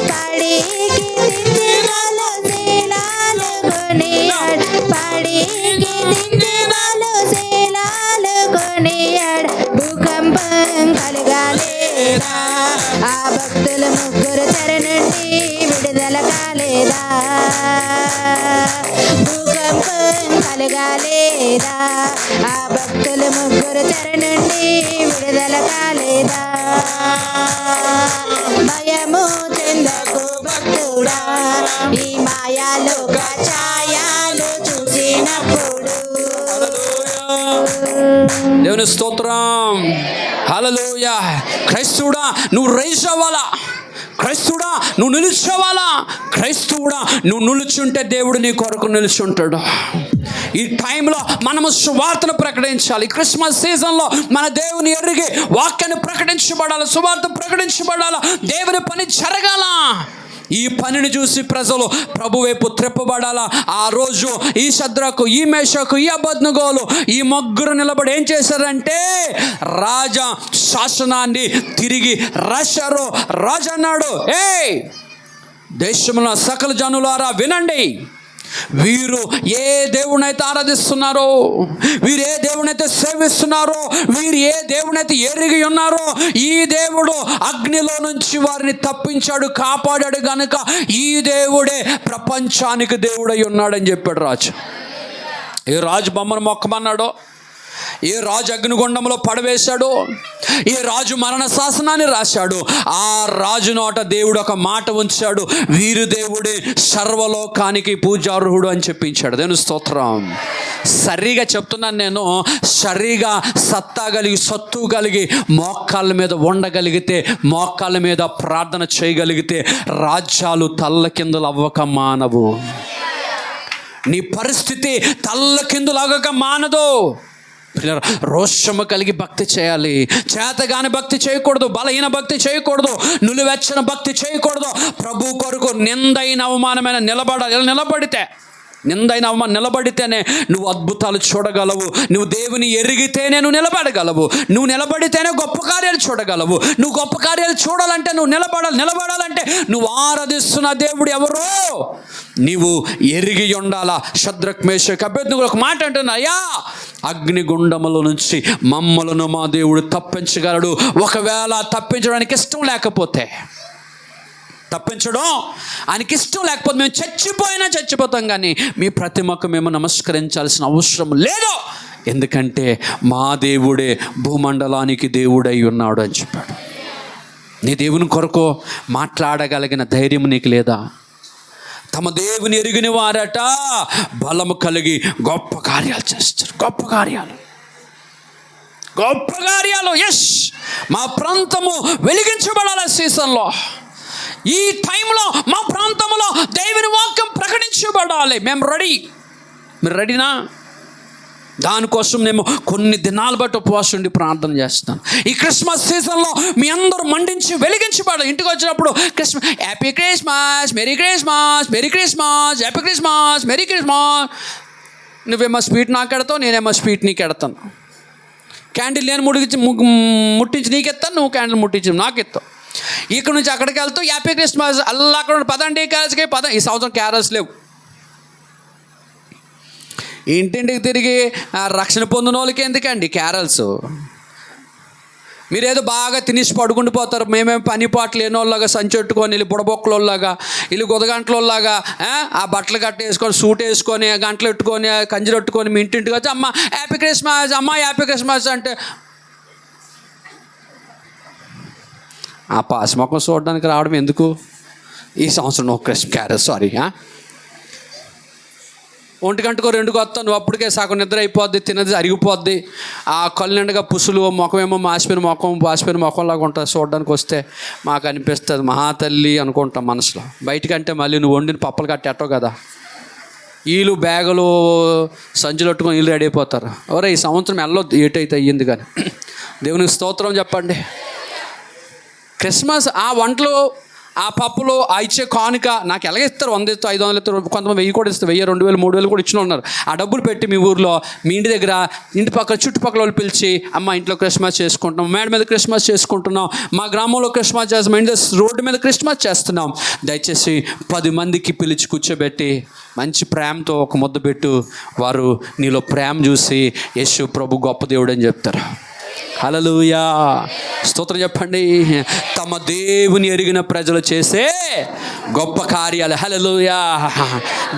[SPEAKER 2] పడికి దించినలు శీలాలు కొనియాడు పడికి దించినలు శీలాలు కొనియాడు భూకంపం కలగాలేదా ఆ భక్తులు ముగ్గురు చెర నుండి విడుదల కాలేదా భూకంపం కలగాలేదా ఆ భక్తులు ముగ్గురు చెర నుండి విడుదల కాలేదా భయము చెందకు భక్తుడా ఈ మాయాలోక ఛాయలు చూసినప్పుడు.
[SPEAKER 1] దేవుని స్తోత్రం, హల్లెలూయా. క్రైస్తవుడా నువ్వు రైజ్ అవ్వాలా, క్రైస్తవుడా నువ్వు నిలుచోవాలా, క్రైస్తవుడా నువ్వు నిలుచుంటే దేవుడు నీ కొరకు నిలుచుంటాడు. ఈ టైంలో మనము సువార్తను ప్రకటించాలి. క్రిస్మస్ సీజన్లో మన దేవుని ఎరిగి వాక్యాన్ని ప్రకటించబడాలి, సువార్త ప్రకటించబడాలి, దేవుని పని జరగాల. ఈ పనిని చూసి ప్రజలు ప్రభు వైపు త్రిప్పబడాలా. ఆ రోజు ఈ శద్రకు, ఈ మేషకు, ఈ అబేద్నెగోలు ఈ ముగ్గురు నిలబడి ఏం చేశారంటే రాజా శాసనాన్ని తిరిగి రాశారు. రాజు అన్నాడు, ఏయ్ దేశంలో సకల జనులారా వినండి, వీరు ఏ దేవునైతే ఆరాధిస్తున్నారో, వీరు ఏ దేవునైతే సేవిస్తున్నారో, వీరు ఏ దేవునైతే ఎరిగి ఉన్నారో ఈ దేవుడు అగ్నిలో నుంచి వారిని తప్పించాడు, కాపాడాడు గనుక ఈ దేవుడే ప్రపంచానికి దేవుడై ఉన్నాడని చెప్పాడు రాజు. ఏ రాజు బొమ్మను మొక్కమన్నాడో, ఏ రాజు అగ్నిగుండంలో పడవేశాడు, ఏ రాజు మరణ శాసనాన్ని రాశాడు, ఆ రాజు నోట దేవుడు ఒక మాట ఉంచాడు, వీరు దేవుడే సర్వలోకానికి పూజార్హుడు అని చెప్పించాడు. దేవుని స్తోత్రం. సరిగా చెప్తున్నాను నేను, సరిగా సత్తా కలిగి సత్తు కలిగి మోకాళ్ళ మీద ఉండగలిగితే, మోకాళ్ళ మీద ప్రార్థన చేయగలిగితే రాజ్యాలు తల్లకిందులు అవ్వక మానవు. నీ పరిస్థితి తల్లకిందులవ్వక మానదు. రోషము కలిగి భక్తి చేయాలి. చేతగాని భక్తి చేయకూడదు, బలహీన భక్తి చేయకూడదు, నులివెచ్చన భక్తి చేయకూడదు. ప్రభు కొరకు నిందైన అవమానమైన నిలబడితేనే నువ్వు అద్భుతాలు చూడగలవు. నువ్వు దేవుని ఎరిగితేనే నువ్వు నిలబడగలవు. నువ్వు నిలబడితేనే గొప్ప కార్యాలు చూడగలవు. నువ్వు గొప్ప కార్యాలు చూడాలంటే నువ్వు నిలబడాలంటే నువ్వు ఆరాధిస్తున్న దేవుడు ఎవరో నీవు ఎరిగి ఉండాలా. షద్రక్ మేషక్ అబేద్నెగోలు ఒక మాట అంటున్నా, అయ్యా అగ్నిగుండముల నుంచి మమ్మలను మా దేవుడు తప్పించగలడు. ఒకవేళ తప్పించడానికి ఇష్టం లేకపోతే, తప్పించడం ఆయనకి ఇష్టం లేకపోతే మేము చచ్చిపోతాం, కానీ మీ ప్రతిమకు మేము నమస్కరించాల్సిన అవసరం లేదు, ఎందుకంటే మా దేవుడే భూమండలానికి దేవుడై ఉన్నాడు అని చెప్పాడు. నీ దేవుని కొరకు మాట్లాడగలిగిన ధైర్యం నీకు లేదా? తమ దేవుని ఎరిగిన వారట బలము కలిగి గొప్ప కార్యాలు చేస్తారు. గొప్ప కార్యాలు. ఎస్, మా ప్రాంతము వెలిగించబడాలి. సీజన్లో ఈ టైంలో మా ప్రాంతంలో దేవుని వాక్యం ప్రకటించబడాలి. మేము రెడీ. మీరు రెడీనా? దానికోసం నేను కొన్ని దినాలు బట్టి ఉపవాసం ఉండి ప్రార్థన చేస్తాను. ఈ క్రిస్మస్ సీజన్లో మీ అందరూ మండించి వెలిగించబడాలి. ఇంటికి వచ్చినప్పుడు happy Christmas, merry Christmas, merry Christmas, happy Christmas, merry Christmas. నువ్వేమో స్వీట్ నాకు ఎడతావు, నేనేమో స్వీట్ నీకు ఎడతాను. క్యాండిల్ నేను ముట్టించి నీకు ఎత్తాను, నువ్వు క్యాండిల్ ముట్టించి నాకు ఎత్తావు. ఇక్కడ నుంచి అక్కడికి వెళ్తూ హ్యాపీ క్రిస్మస్ అల్లా అక్కడ పదండి క్యారల్స్కి ఈ సంవత్సరం క్యారల్స్ లేవు. ఇంటింటికి తిరిగి రక్షణ పొందిన వాళ్ళకి ఎందుకండి క్యారల్స్? మీరేదో బాగా తినేసి పడుకుంటూ పోతారు. మేమేమి పని పాటలు లేని వాళ్ళలాగా సంచెట్టుకొని వీళ్ళు బుడబొక్కలలాగా వీళ్ళు గుదగంటలలాగా ఆ బట్టలు కట్టేసుకొని సూట్ వేసుకొని గంటలు పెట్టుకొని కంజలు పెట్టుకొని మీ ఇంటింటికి వచ్చి అమ్మ హ్యాపీ క్రిస్మస్, అమ్మ హ్యాపీ క్రిస్మస్ అంటే ఆ పాస్మొక్కం చూడడానికి రావడం ఎందుకు? ఈ సంవత్సరం నో క్యారల్స్, సారీ. 1 గంటకో 2 వస్తావు, నువ్వు అప్పటికే సగం నిద్ర అయిపోద్ది, తినది అరిగిపోద్ది. ఆ కళ్ళు నిండుగా పుసులు, ముఖమేమో మాసిపోయిన ముఖంలాగా ఉంటుంది. చూడడానికి వస్తే మాకు అనిపిస్తుంది మహాతల్లి అనుకుంటాం మనసులో. బయటకంటే మళ్ళీ నువ్వు వండిన పప్పలు కట్టేటావు కదా, వీళ్ళు బ్యాగులు సంచులు పెట్టుకొని వీళ్ళు రెడీ అయిపోతారు. ఎవరో ఈ సంవత్సరం ఎల్లో ఏటైతే అయ్యింది. కానీ దేవునికి స్తోత్రం చెప్పండి. క్రిస్మస్ ఆ వంటలు ఆ పప్పులో ఆ ఇచ్చే కానుక నాకు ఎలాగ ఇస్తారు, 100 ఇస్తారు, 500 ఇస్తారు, కొంతమంది 1000 కూడా ఇస్తారు, 1000, 2000, 3000 కూడా ఇచ్చిన ఉన్నారు. ఆ డబ్బులు పెట్టి మీ ఊర్లో మీ ఇంటి దగ్గర ఇంటి పక్కల చుట్టుపక్కల వాళ్ళు పిలిచి, అమ్మ ఇంట్లో క్రిస్మస్ చేసుకుంటున్నాం, మేడ మీద క్రిస్మస్ చేసుకుంటున్నాం, మా గ్రామంలో క్రిస్మస్ చేస్తాం, ఇంటి రోడ్డు మీద క్రిస్మస్ చేస్తున్నాం, దయచేసి 10 మందికి పిలిచి కూర్చోబెట్టి మంచి ప్రేమతో ఒక ముద్ద పెట్టు. వారు నీలో ప్రేమ చూసి యేసు ప్రభు గొప్ప దేవుడు అని చెప్తారు. హల్లెలూయా, స్తోత్రం చెప్పండి. తమ దేవుని ఎరిగిన ప్రజలు చేసే గొప్ప కార్యాలు. హల్లెలూయా.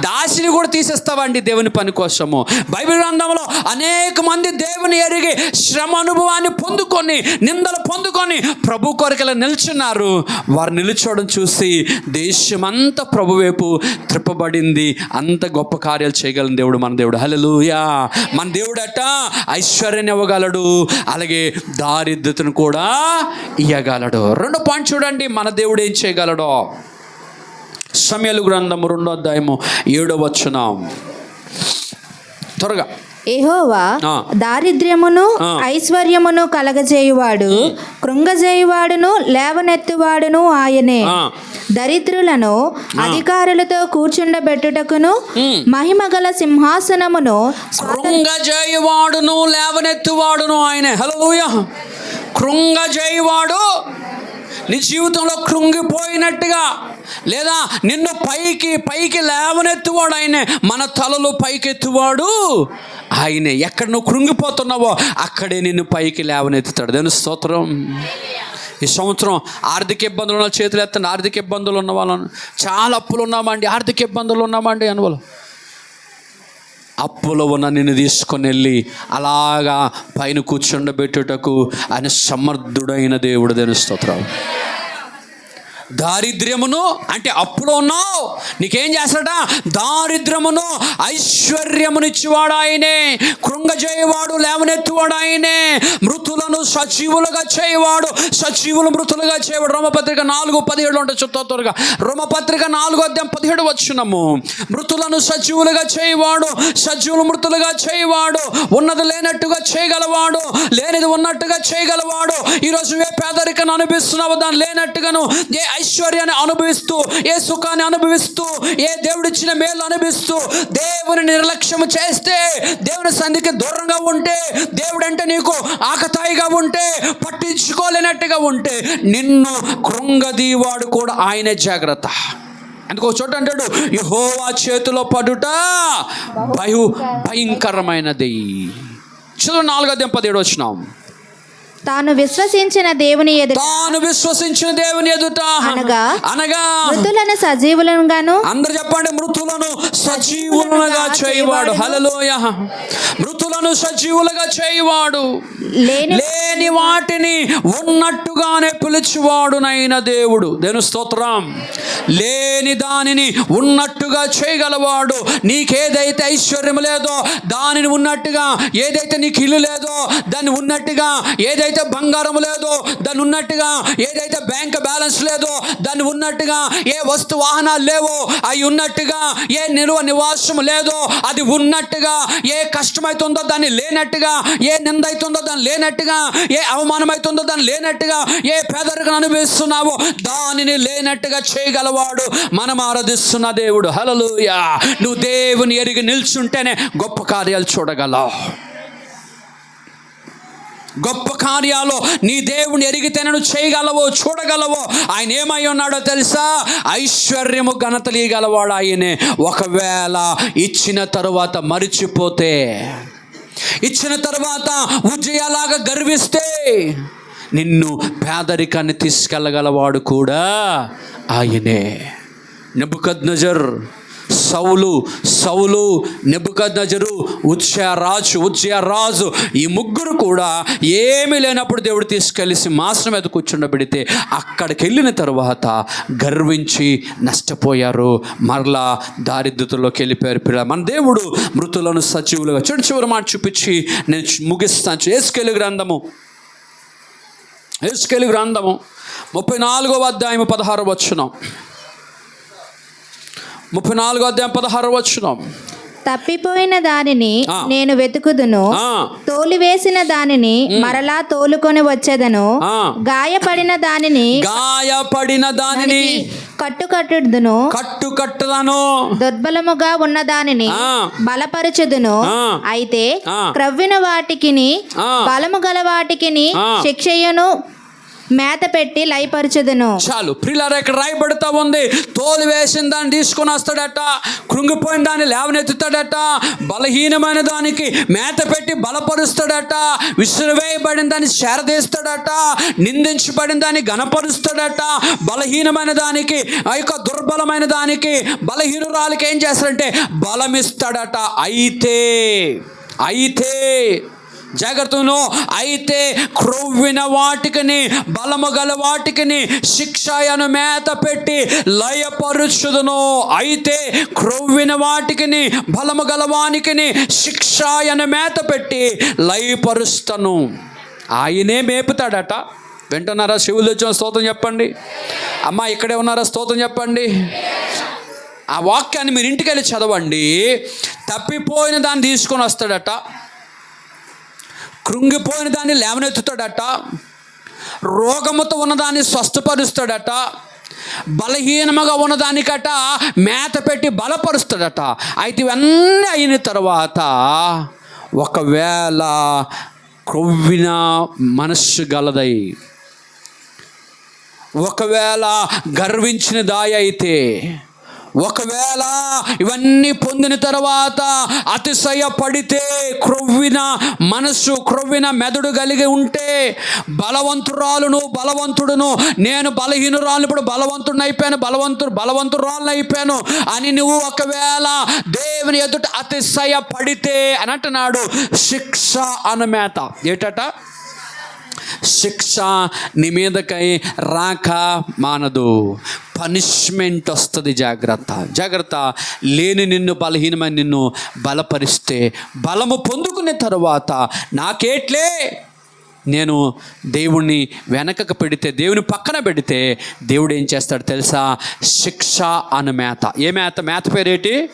[SPEAKER 1] దాసిని కూడా తీసేస్తావండి దేవుని పని కోసము. బైబిల్ గ్రంథంలో అనేక మంది దేవుని ఎరిగి శ్రమ అనుభవాన్ని పొందుకొని, నిందలు పొందుకొని ప్రభు కొరకలా నిల్చున్నారు. వారు నిల్చోవడం చూసి దేశమంతా ప్రభు వైపు త్రిప్పబడింది. అంత గొప్ప కార్యాలు చేయగలిగిన దేవుడు మన దేవుడు. హల్లెలూయా. మన దేవుడట ఐశ్వర్యాన్ని ఇవ్వగలడు, అలాగే దారిద్రతను కూడా ఇయ్యగలడు. 2 పాయింట్ చూడండి, మన దేవుడు ఏం చేయగలడో. సమయలు గ్రంథము 2వ అధ్యాయము 7వ వచనం త్వరగా.
[SPEAKER 2] యెహోవా దారిద్ర్యమును ఐశ్వర్యమును కలగజేయువాడు, కృంగజేయువాడును లేవనెత్తువాడును ఆయనే. దరిద్రులను అధికారులతో కూర్చుండబెట్టుటకును మహిమగల సింహాసనమును
[SPEAKER 1] కృంగజేయువాడును లేవనెత్తువాడును ఆయనే. హల్లెలూయా. కృంగజేయువాడు, నీ జీవితంలో కృంగిపోయినట్టుగా లేదా నిన్ను పైకి లేవనెత్తువాడు ఆయనే. మన తలలు పైకెత్తువాడు ఆయనే. ఎక్కడ నువ్వు కృంగిపోతున్నావో అక్కడే నిన్ను పైకి లేవనెత్తుతాడు. దేవుని స్తోత్రం. ఈ సంవత్సరం ఆర్థిక ఇబ్బందులు ఉన్న చేతులు ఎత్తండి. ఆర్థిక ఇబ్బందులు ఉన్న వాళ్ళను, చాలా అప్పులు ఉన్నామండి, ఆర్థిక ఇబ్బందులు ఉన్నామండి అనుభవం. అప్పులో ఉన్న నిన్ను తీసుకొని వెళ్ళి అలాగా పైన కూర్చుండబెట్టుటకు ఆయన సమర్థుడైన దేవుడు. దేవుని స్తోత్రం. దారిద్ర్యమును అంటే అప్పులో ఉన్నావు, నీకేం చేస్తాడ? దారిద్ర్యమును ఐశ్వర్యమును ఇచ్చేవాడు ఆయనే. కృంగజేయవాడు, లేవనెత్తువాడు ఆయనే. మృతులను సజీవులుగా చేయవాడు, సజీవులు మృతులుగా చేయవాడు. రోమపత్రిక 4:17 ఉంటే చుట్టూ త్వరగా. రోమపత్రిక 4:17 వచనము. మృతులను సజీవులుగా చేయవాడు, సజీవులు మృతులుగా చేయవాడు. ఉన్నది లేనట్టుగా చేయగలవాడు, లేనిది ఉన్నట్టుగా చేయగలవాడు. ఈరోజు ఏ పేదరికాన్ని అనుభవిస్తున్నావో దాన్ని లేనట్టుగాను, ఏ ఐశ్వర్యాన్ని అనుభవిస్తూ, ఏ సుఖాన్ని అనుభవిస్తూ, ఏ దేవుడిచ్చిన మేలు అనుభవిస్తూ దేవుని నిర్లక్ష్యం చేస్తే, దేవుని సంధికి దూరంగా ఉంటే, దేవుడంటే నీకు ఆకతాయిగా ఉంటే, పట్టించుకోలేనట్టుగా ఉంటే, నిన్ను కృంగదీవాడు కూడా ఆయనే. జాగ్రత్త. అందుకు ఒక చోట అంటాడు, యెహోవా చేతిలో పడుట భయంకరమైనది. చదువు 4:17 వచనం.
[SPEAKER 2] తాను విశ్వసించిన దేవుని ఎదుట అనగా మృతులను సజీవులుగాను.
[SPEAKER 1] అందరూ చెప్పండి, మృతులను సజీవులుగా చేయవాడు. హల్లెలూయా. మృతులను సజీవులుగా చేయవాడు, లేని వాటిని ఉన్నట్టుగానే పిలిచేవాడునైన దేవుడు. దేవుని స్తోత్రం. లేని దానిని ఉన్నట్టుగా చేయగలవాడు. నీకేదైతే ఐశ్వర్యం లేదో దానిని ఉన్నట్టుగా, ఏదైతే నీకు ఇల్లు లేదో దాన్ని ఉన్నట్టుగా, ఏదైతే బంగారం లేదో దాన్ని ఉన్నట్టుగా, ఏదైతే బ్యాంక్ బ్యాలెన్స్ లేదో దాన్ని ఉన్నట్టుగా, ఏ వస్తు వాహనాలు లేవో అవి ఉన్నట్టుగా, ఏ నిలువ నివాసం లేదో అది ఉన్నట్టుగా, ఏ కష్టమైతుందో దాన్ని లేనట్టుగా, ఏ నింద అవుతుందో దాన్ని లేనట్టుగా, ఏ అవమానం అవుతుందో దాన్ని లేనట్టుగా, ఏ పేదరికం అనుభవిస్తున్నావో దానిని లేనట్టుగా చేయగలవాడు మనం ఆరాధిస్తున్న దేవుడు. హల్లెలూయా. నువ్వు దేవుని ఎరిగి నిల్చుంటేనే గొప్ప కార్యాలు చూడగలవు. గొప్ప కార్యాలు నీ దేవుని ఎరిగితేనే నువ్వు చేయగలవో, చూడగలవో. ఆయన ఏమై ఉన్నాడో తెలుసా? ఐశ్వర్యము ఘనతలు ఇవ్వగలవాడు ఆయనే. ఒకవేళ ఇచ్చిన తరువాత మరిచిపోతే, ఇచ్చిన తరువాత ఉజ్జయలాగా గర్విస్తే, నిన్ను పేదరికాన్ని తీసుకెళ్ళగలవాడు కూడా ఆయనే. నెబుకద్నెజర్, సౌలు, నెబుకద్నెజరు, ఉజ్జియా రాజు, ఈ ముగ్గురు కూడా ఏమీ లేనప్పుడు దేవుడు తీసుకెళ్ళి సింహాసనం మీద కూర్చుండబెడితే అక్కడికి వెళ్ళిన తర్వాత గర్వించి నష్టపోయారు, మరలా దారిద్రతలోకి వెళ్ళిపోయారు. మన దేవుడు మృతులను సజీవులుగా. చివరి మాట చూపించి నేను ముగిస్తాను. యేసుకేలు గ్రంథము 34వ అధ్యాయము 16వ వచనం. 34వ అధ్యాయం 16వ వచనం.
[SPEAKER 2] తప్పిపోయిన దానిని
[SPEAKER 1] ఆ.
[SPEAKER 2] నేను వెతుకుదును,
[SPEAKER 1] ఆ,
[SPEAKER 2] తోలివేసిన దానిని మరలా తోలుకొని వచ్చేదను,
[SPEAKER 1] ఆ.
[SPEAKER 2] గాయపడిన దానిని
[SPEAKER 1] గాయపడిన దానిని
[SPEAKER 2] కట్టుదును,
[SPEAKER 1] కట్టులను.
[SPEAKER 2] దుర్బలముగా ఉన్న దానిని
[SPEAKER 1] ఆ.
[SPEAKER 2] బలపరచుదును.
[SPEAKER 1] ఆ.
[SPEAKER 2] అయితే
[SPEAKER 1] ఆ.
[SPEAKER 2] క్రవ్విన వాటికిని
[SPEAKER 1] ఆ.
[SPEAKER 2] బలము గల వాటికిని
[SPEAKER 1] ఆ.
[SPEAKER 2] శిక్షయను మేత పెట్టి లయపరచుదును.
[SPEAKER 1] చాలు ప్రియులారా, ఇక్కడ రాయబడుతూ ఉంది, తోలు వేసిన దాన్ని తీసుకొని వస్తాడట, కృంగిపోయిన దాన్ని లేవనెత్తుతాడట, బలహీనమైన దానికి మేత పెట్టి బలపరుస్తాడట, విసిరివేయబడిన దాన్ని చేరదీస్తాడట, నిందించబడిన దాన్ని ఘనపరుస్తాడట, బలహీనమైన దానికి ఆ యొక్క దుర్బలమైన దానికి బలహీనురాలకి ఏం చేస్తాడంటే బలమిస్తాడట. అయితే జాగ్రత్తను, అయితే క్రొవ్విన వాటికిని బలము గల వాటికిని శిక్షను మేత పెట్టి లయపరుచుదును. అయితే క్రొవ్విన వాటికిని బలము గల వానికిని శిక్షను మేత పెట్టి లయపరుస్తాను. ఆయనే మేపుతాడట. వింటున్నారా? శివులు వచ్చిన స్తోత్రం చెప్పండి. అమ్మ ఇక్కడే ఉన్నారా? స్తోత్రం చెప్పండి. ఆ వాక్యాన్ని మీరు ఇంటికి వెళ్ళి చదవండి. తప్పిపోయిన దాన్ని తీసుకొని వస్తాడట, కృంగిపోయిన దాన్ని లేవనెత్తుతాడట, రోగముతో ఉన్నదాన్ని స్వస్థపరుస్తాడట, బలహీనముగా ఉన్నదానికట మేత పెట్టి బలపరుస్తాడట. అయితే ఇవన్నీ అయిన తర్వాత ఒకవేళ క్రొవ్విన మనస్సు గలదై, ఒకవేళ గర్వించిన దాయ అయితే, ఒకవేళ ఇవన్నీ పొందిన తర్వాత అతిశయపడితే, క్రొవ్విన మనస్సు క్రొవ్విన మెదడు కలిగి ఉంటే, బలవంతుడును నేను బలహీనురాలు ఇప్పుడు బలవంతుడిని అయిపోయాను, బలవంతురాలను అయిపోయాను అని నువ్వు ఒకవేళ దేవుని ఎదుట అతిశయపడితే అని అంటున్నాడు, శిక్ష అనుమేత. ఏటట? శిక్ష నీ మీదకై రాక మానదు, పనిష్మెంట్ వస్తుంది. జాగ్రత్త. లేని నిన్ను, బలహీనమైన నిన్ను బలపరిస్తే, బలము పొందుకునే తరువాత నాకేట్లే నేను దేవుణ్ణి వెనకకు పెడితే, దేవుని పక్కన పెడితే దేవుడు ఏం చేస్తాడు తెలుసా? శిక్ష అను మేత. ఏ మేత? మేత పేరేటి?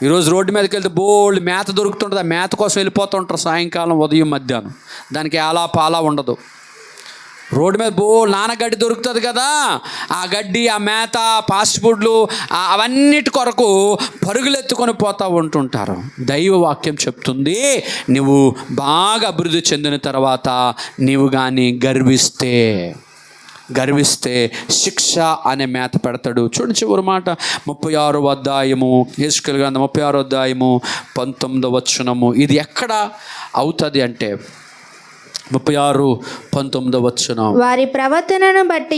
[SPEAKER 1] ఈరోజు రోడ్డు మీదకి వెళ్తే బోల్డ్ మేత దొరుకుతుంటుంది. ఆ మేత కోసం వెళ్ళిపోతుంటారు సాయంకాలం, ఉదయం, మధ్యాహ్నం. దానికి పాలా ఉండదు. రోడ్డు మీద నానగడ్డి దొరుకుతుంది కదా, ఆ గడ్డి, ఆ మేత, ఫాస్ట్ ఫుడ్లు అవన్నిటి కొరకు పరుగులు ఎత్తుకొని పోతూ ఉంటుంటారు. దైవ వాక్యం చెప్తుంది, నువ్వు బాగా అభివృద్ధి చెందిన తర్వాత నీవు కానీ గర్విస్తే శిక్ష అనే మేత పెడతాడు. చూడండి చివరి మాట, 36వ అధ్యాయము, యెహెజ్కేలు గ్రంథం 36వ అధ్యాయము 19వ వచనము. ఇది ఎక్కడ అవుతుంది అంటే 36:19 వచనం.
[SPEAKER 2] వారి ప్రవర్తనను బట్టి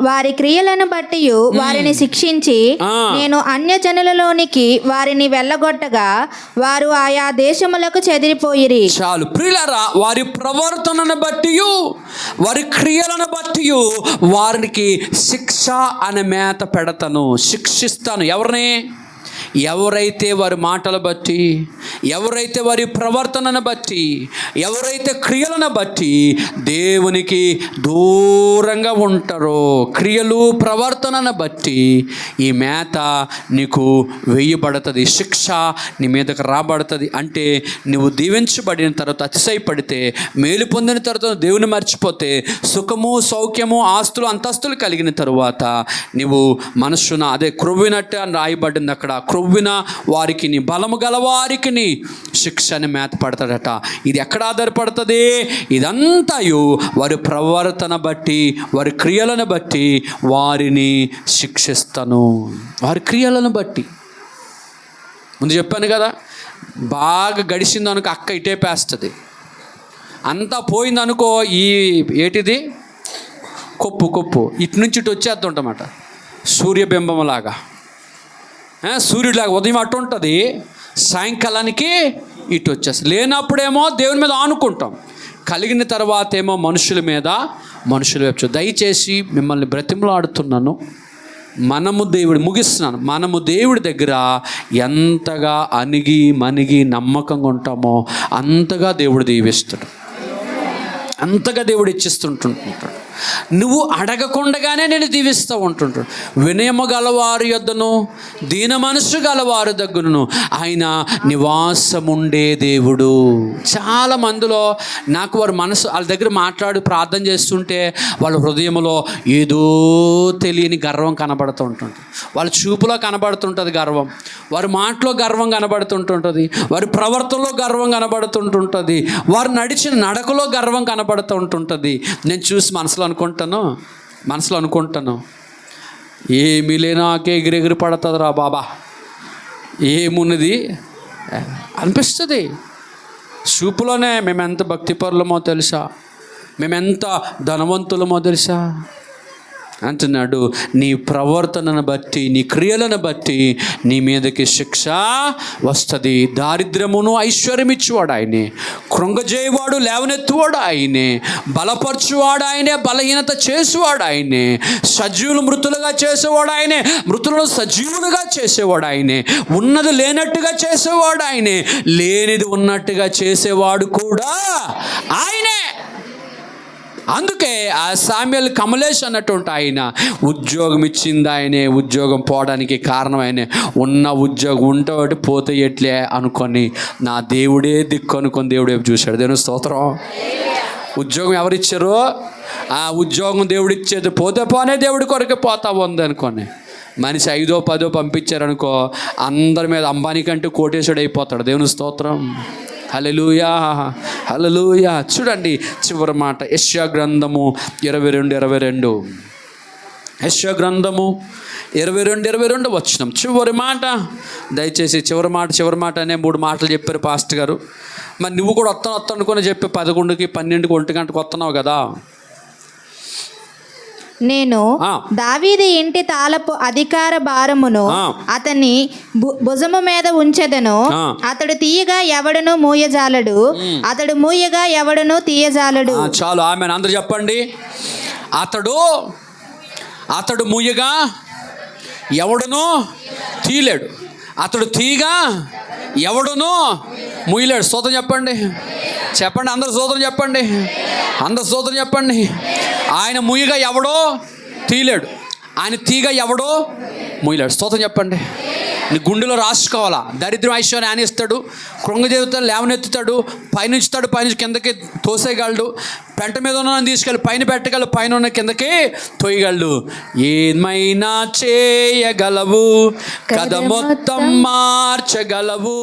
[SPEAKER 2] వారి క్రియలను బట్టి వారిని శిక్షించి నేను అన్యజనులలోనికి వారిని వెళ్ళగొట్టగా వారు ఆయా దేశములకు చెదిరిపోయిరి.
[SPEAKER 1] చాలు ప్రియులారా, వారి ప్రవర్తనను బట్టి వారి క్రియలను బట్టి వారికి శిక్ష అనే మేత పెడతాను, శిక్షిస్తాను. ఎవరైతే వారి మాటలు బట్టి, ఎవరైతే వారి ప్రవర్తనను బట్టి, ఎవరైతే క్రియలను బట్టి దేవునికి దూరంగా ఉంటారో, క్రియలు ప్రవర్తనను బట్టి ఈ మేత నీకు వేయబడుతుంది, శిక్ష నీ మీదకు రాబడుతుంది. అంటే నువ్వు దీవించబడిన తర్వాత అతిశయపడితే, మేలు పొందిన తర్వాత దేవుని మర్చిపోతే, సుఖము సౌఖ్యము ఆస్తులు అంతస్తులు కలిగిన తరువాత నువ్వు మనస్సున అదే క్రొవ్వినట్టు అని రాయబడింది అక్కడ, క్రొవ్విన వారికి, బలము గల వారికి శిక్షని మేత పడతాడట. ఇది ఎక్కడ ఆధారపడుతుంది? ఇదంతా వారి ప్రవర్తన బట్టి, వారి క్రియలను బట్టి వారిని శిక్షిస్తాను. వారి క్రియలను బట్టి. ముందు చెప్పాను కదా, బాగా గడిచిందనుకో అక్క ఇటేపేస్తుంది, అంతా పోయిందనుకో ఏటిది కొప్పు ఇటు నుంచి ఇటు వచ్చేస్తుంటమాట, సూర్యబింబంలాగా. సూర్యుడిలాగా ఉదయం అటు ఉంటుంది, సాయంకాలానికి ఇటు వచ్చేస్తుంది. లేనప్పుడేమో దేవుని మీద ఆనుకుంటాం, కలిగిన తర్వాత ఏమో మనుషుల వైపు. దయచేసి మిమ్మల్ని బ్రతిమలాడుతున్నాను, మనము దేవుడి దగ్గర ఎంతగా అణిగి మణిగి నమ్మకంగా ఉంటామో అంతగా దేవుడు దీవిస్తాడు, అంతగా దేవుడు ఇచ్చిస్తుంటుంటాడు. నువ్వు అడగకుండగానే నేను దీవిస్తూ ఉంటుంటాడు. వినయము గలవారి యొద్దను దీన మనసు గలవారి దగ్గరను ఆయన నివాసముండే దేవుడు. చాలా మందిలో నాకు వారి మనసు వాళ్ళ దగ్గర మాట్లాడి ప్రార్థన చేస్తుంటే వాళ్ళ హృదయంలో ఏదో తెలియని గర్వం కనబడుతూ ఉంటుంది. వాళ్ళ చూపులో కనబడుతుంటుంది గర్వం, వారి మాటలో గర్వం కనబడుతుంటుంటుంది, వారి ప్రవర్తనలో గర్వం కనబడుతుంటుంటుంది, వారు నడిచిన నడకలో గర్వం కనబడుతూ ఉంటుంటుంది. నేను చూసి మనసులో అనుకుంటాను ఏమీ లేనాకే ఎగిరెగిరి పడుతుంది రా బాబా, ఏమున్నది అనిపిస్తుంది. చూపులోనే మేమెంత భక్తిపరులమో తెలుసా, మేమెంత ధనవంతులమో తెలుసా అంటున్నాడు. నీ ప్రవర్తనను బట్టి, నీ క్రియలను బట్టి నీ మీదకి శిక్ష వస్తుంది. దారిద్ర్యమును ఐశ్వర్యం ఇచ్చేవాడు ఆయనే, కృంగజేయవాడు లేవనెత్తువాడు ఆయనే, బలపరచువాడు ఆయనే, బలహీనత చేసేవాడు ఆయనే, సజీవులు మృతులుగా చేసేవాడు ఆయనే, మృతులను సజీవులుగా చేసేవాడు ఆయనే, ఉన్నది లేనట్టుగా చేసేవాడు ఆయనే, లేనిది ఉన్నట్టుగా చేసేవాడు కూడా ఆయనే. అందుకే ఆ సామ్యుయేల్ కమలేష్ అన్నటువంటి ఆయన ఉద్యోగం ఇచ్చింది ఆయనే, ఉద్యోగం పోవడానికి కారణం ఆయనే. ఉన్న ఉద్యోగం ఉంటే పోతే ఎట్లే అనుకొని నా దేవుడే దిక్కు అనుకొని దేవుడే చూశాడు. దేవుని స్తోత్రం. ఉద్యోగం ఎవరిచ్చారు? ఆ ఉద్యోగం దేవుడు ఇచ్చేది, పోతే పోనే దేవుడి కొరకే పోతా ఉంది అనుకోని మనిషి 5దో 10దో పంపించారనుకో అందరి మీద అంబానీ కంటే కోటేశ్వరుడు అయిపోతాడు. దేవుని స్తోత్రం. హల్లెలూయా, హల్లెలూయా. చూడండి చివరి మాట యెషయా గ్రంథము 22:22. యెషయా గ్రంథము 22:22 వచనం చివరి మాట. దయచేసి చివరి మాట అనే 3 మాటలు చెప్పారు పాస్టర్ గారు. మరి నువ్వు కూడా వస్తాను అనుకుని చెప్పి 11కి 12కి 1 గంటకు వస్తున్నావు కదా.
[SPEAKER 2] నేను దావీదు ఇంటి తాళపు అధికార భారమును అతని భుజము మీద ఉంచెదను. అతడు తీయగా ఎవడను మూయజాలడు, అతడు మూయగా ఎవడను తీయజాలడు.
[SPEAKER 1] చాలు, ఆమె అందరూ చెప్పండి. అతడు మూయగా ఎవడను తీయలేడు, అతడు తీయగా ఎవడను మూయలేడు. స్తోత్రం చెప్పండి. అందరు స్తోత్రం చెప్పండి. ఆయన మూయగా ఎవడో తీయలేడు, ఆయన తీగ ఎవడో మూయలేడు. స్తోత్రం చెప్పండి. నీ గుండెలో రాసుకోవాలా. దరిద్రం ఐశ్వర్యం ఆయన ఇస్తాడు, కృంగజీవితాన్ని లేవనెత్తుతాడు, పైనుంచి కిందకి తోసేయగలడు, పెంట మీద ఉన్న తీసుకెళ్ళి పైన పెట్టగలడు, పైన ఉన్న కిందకి తోయగలడు. ఏమైనా చేయగలవు, కథ మొత్తం మార్చగలవు.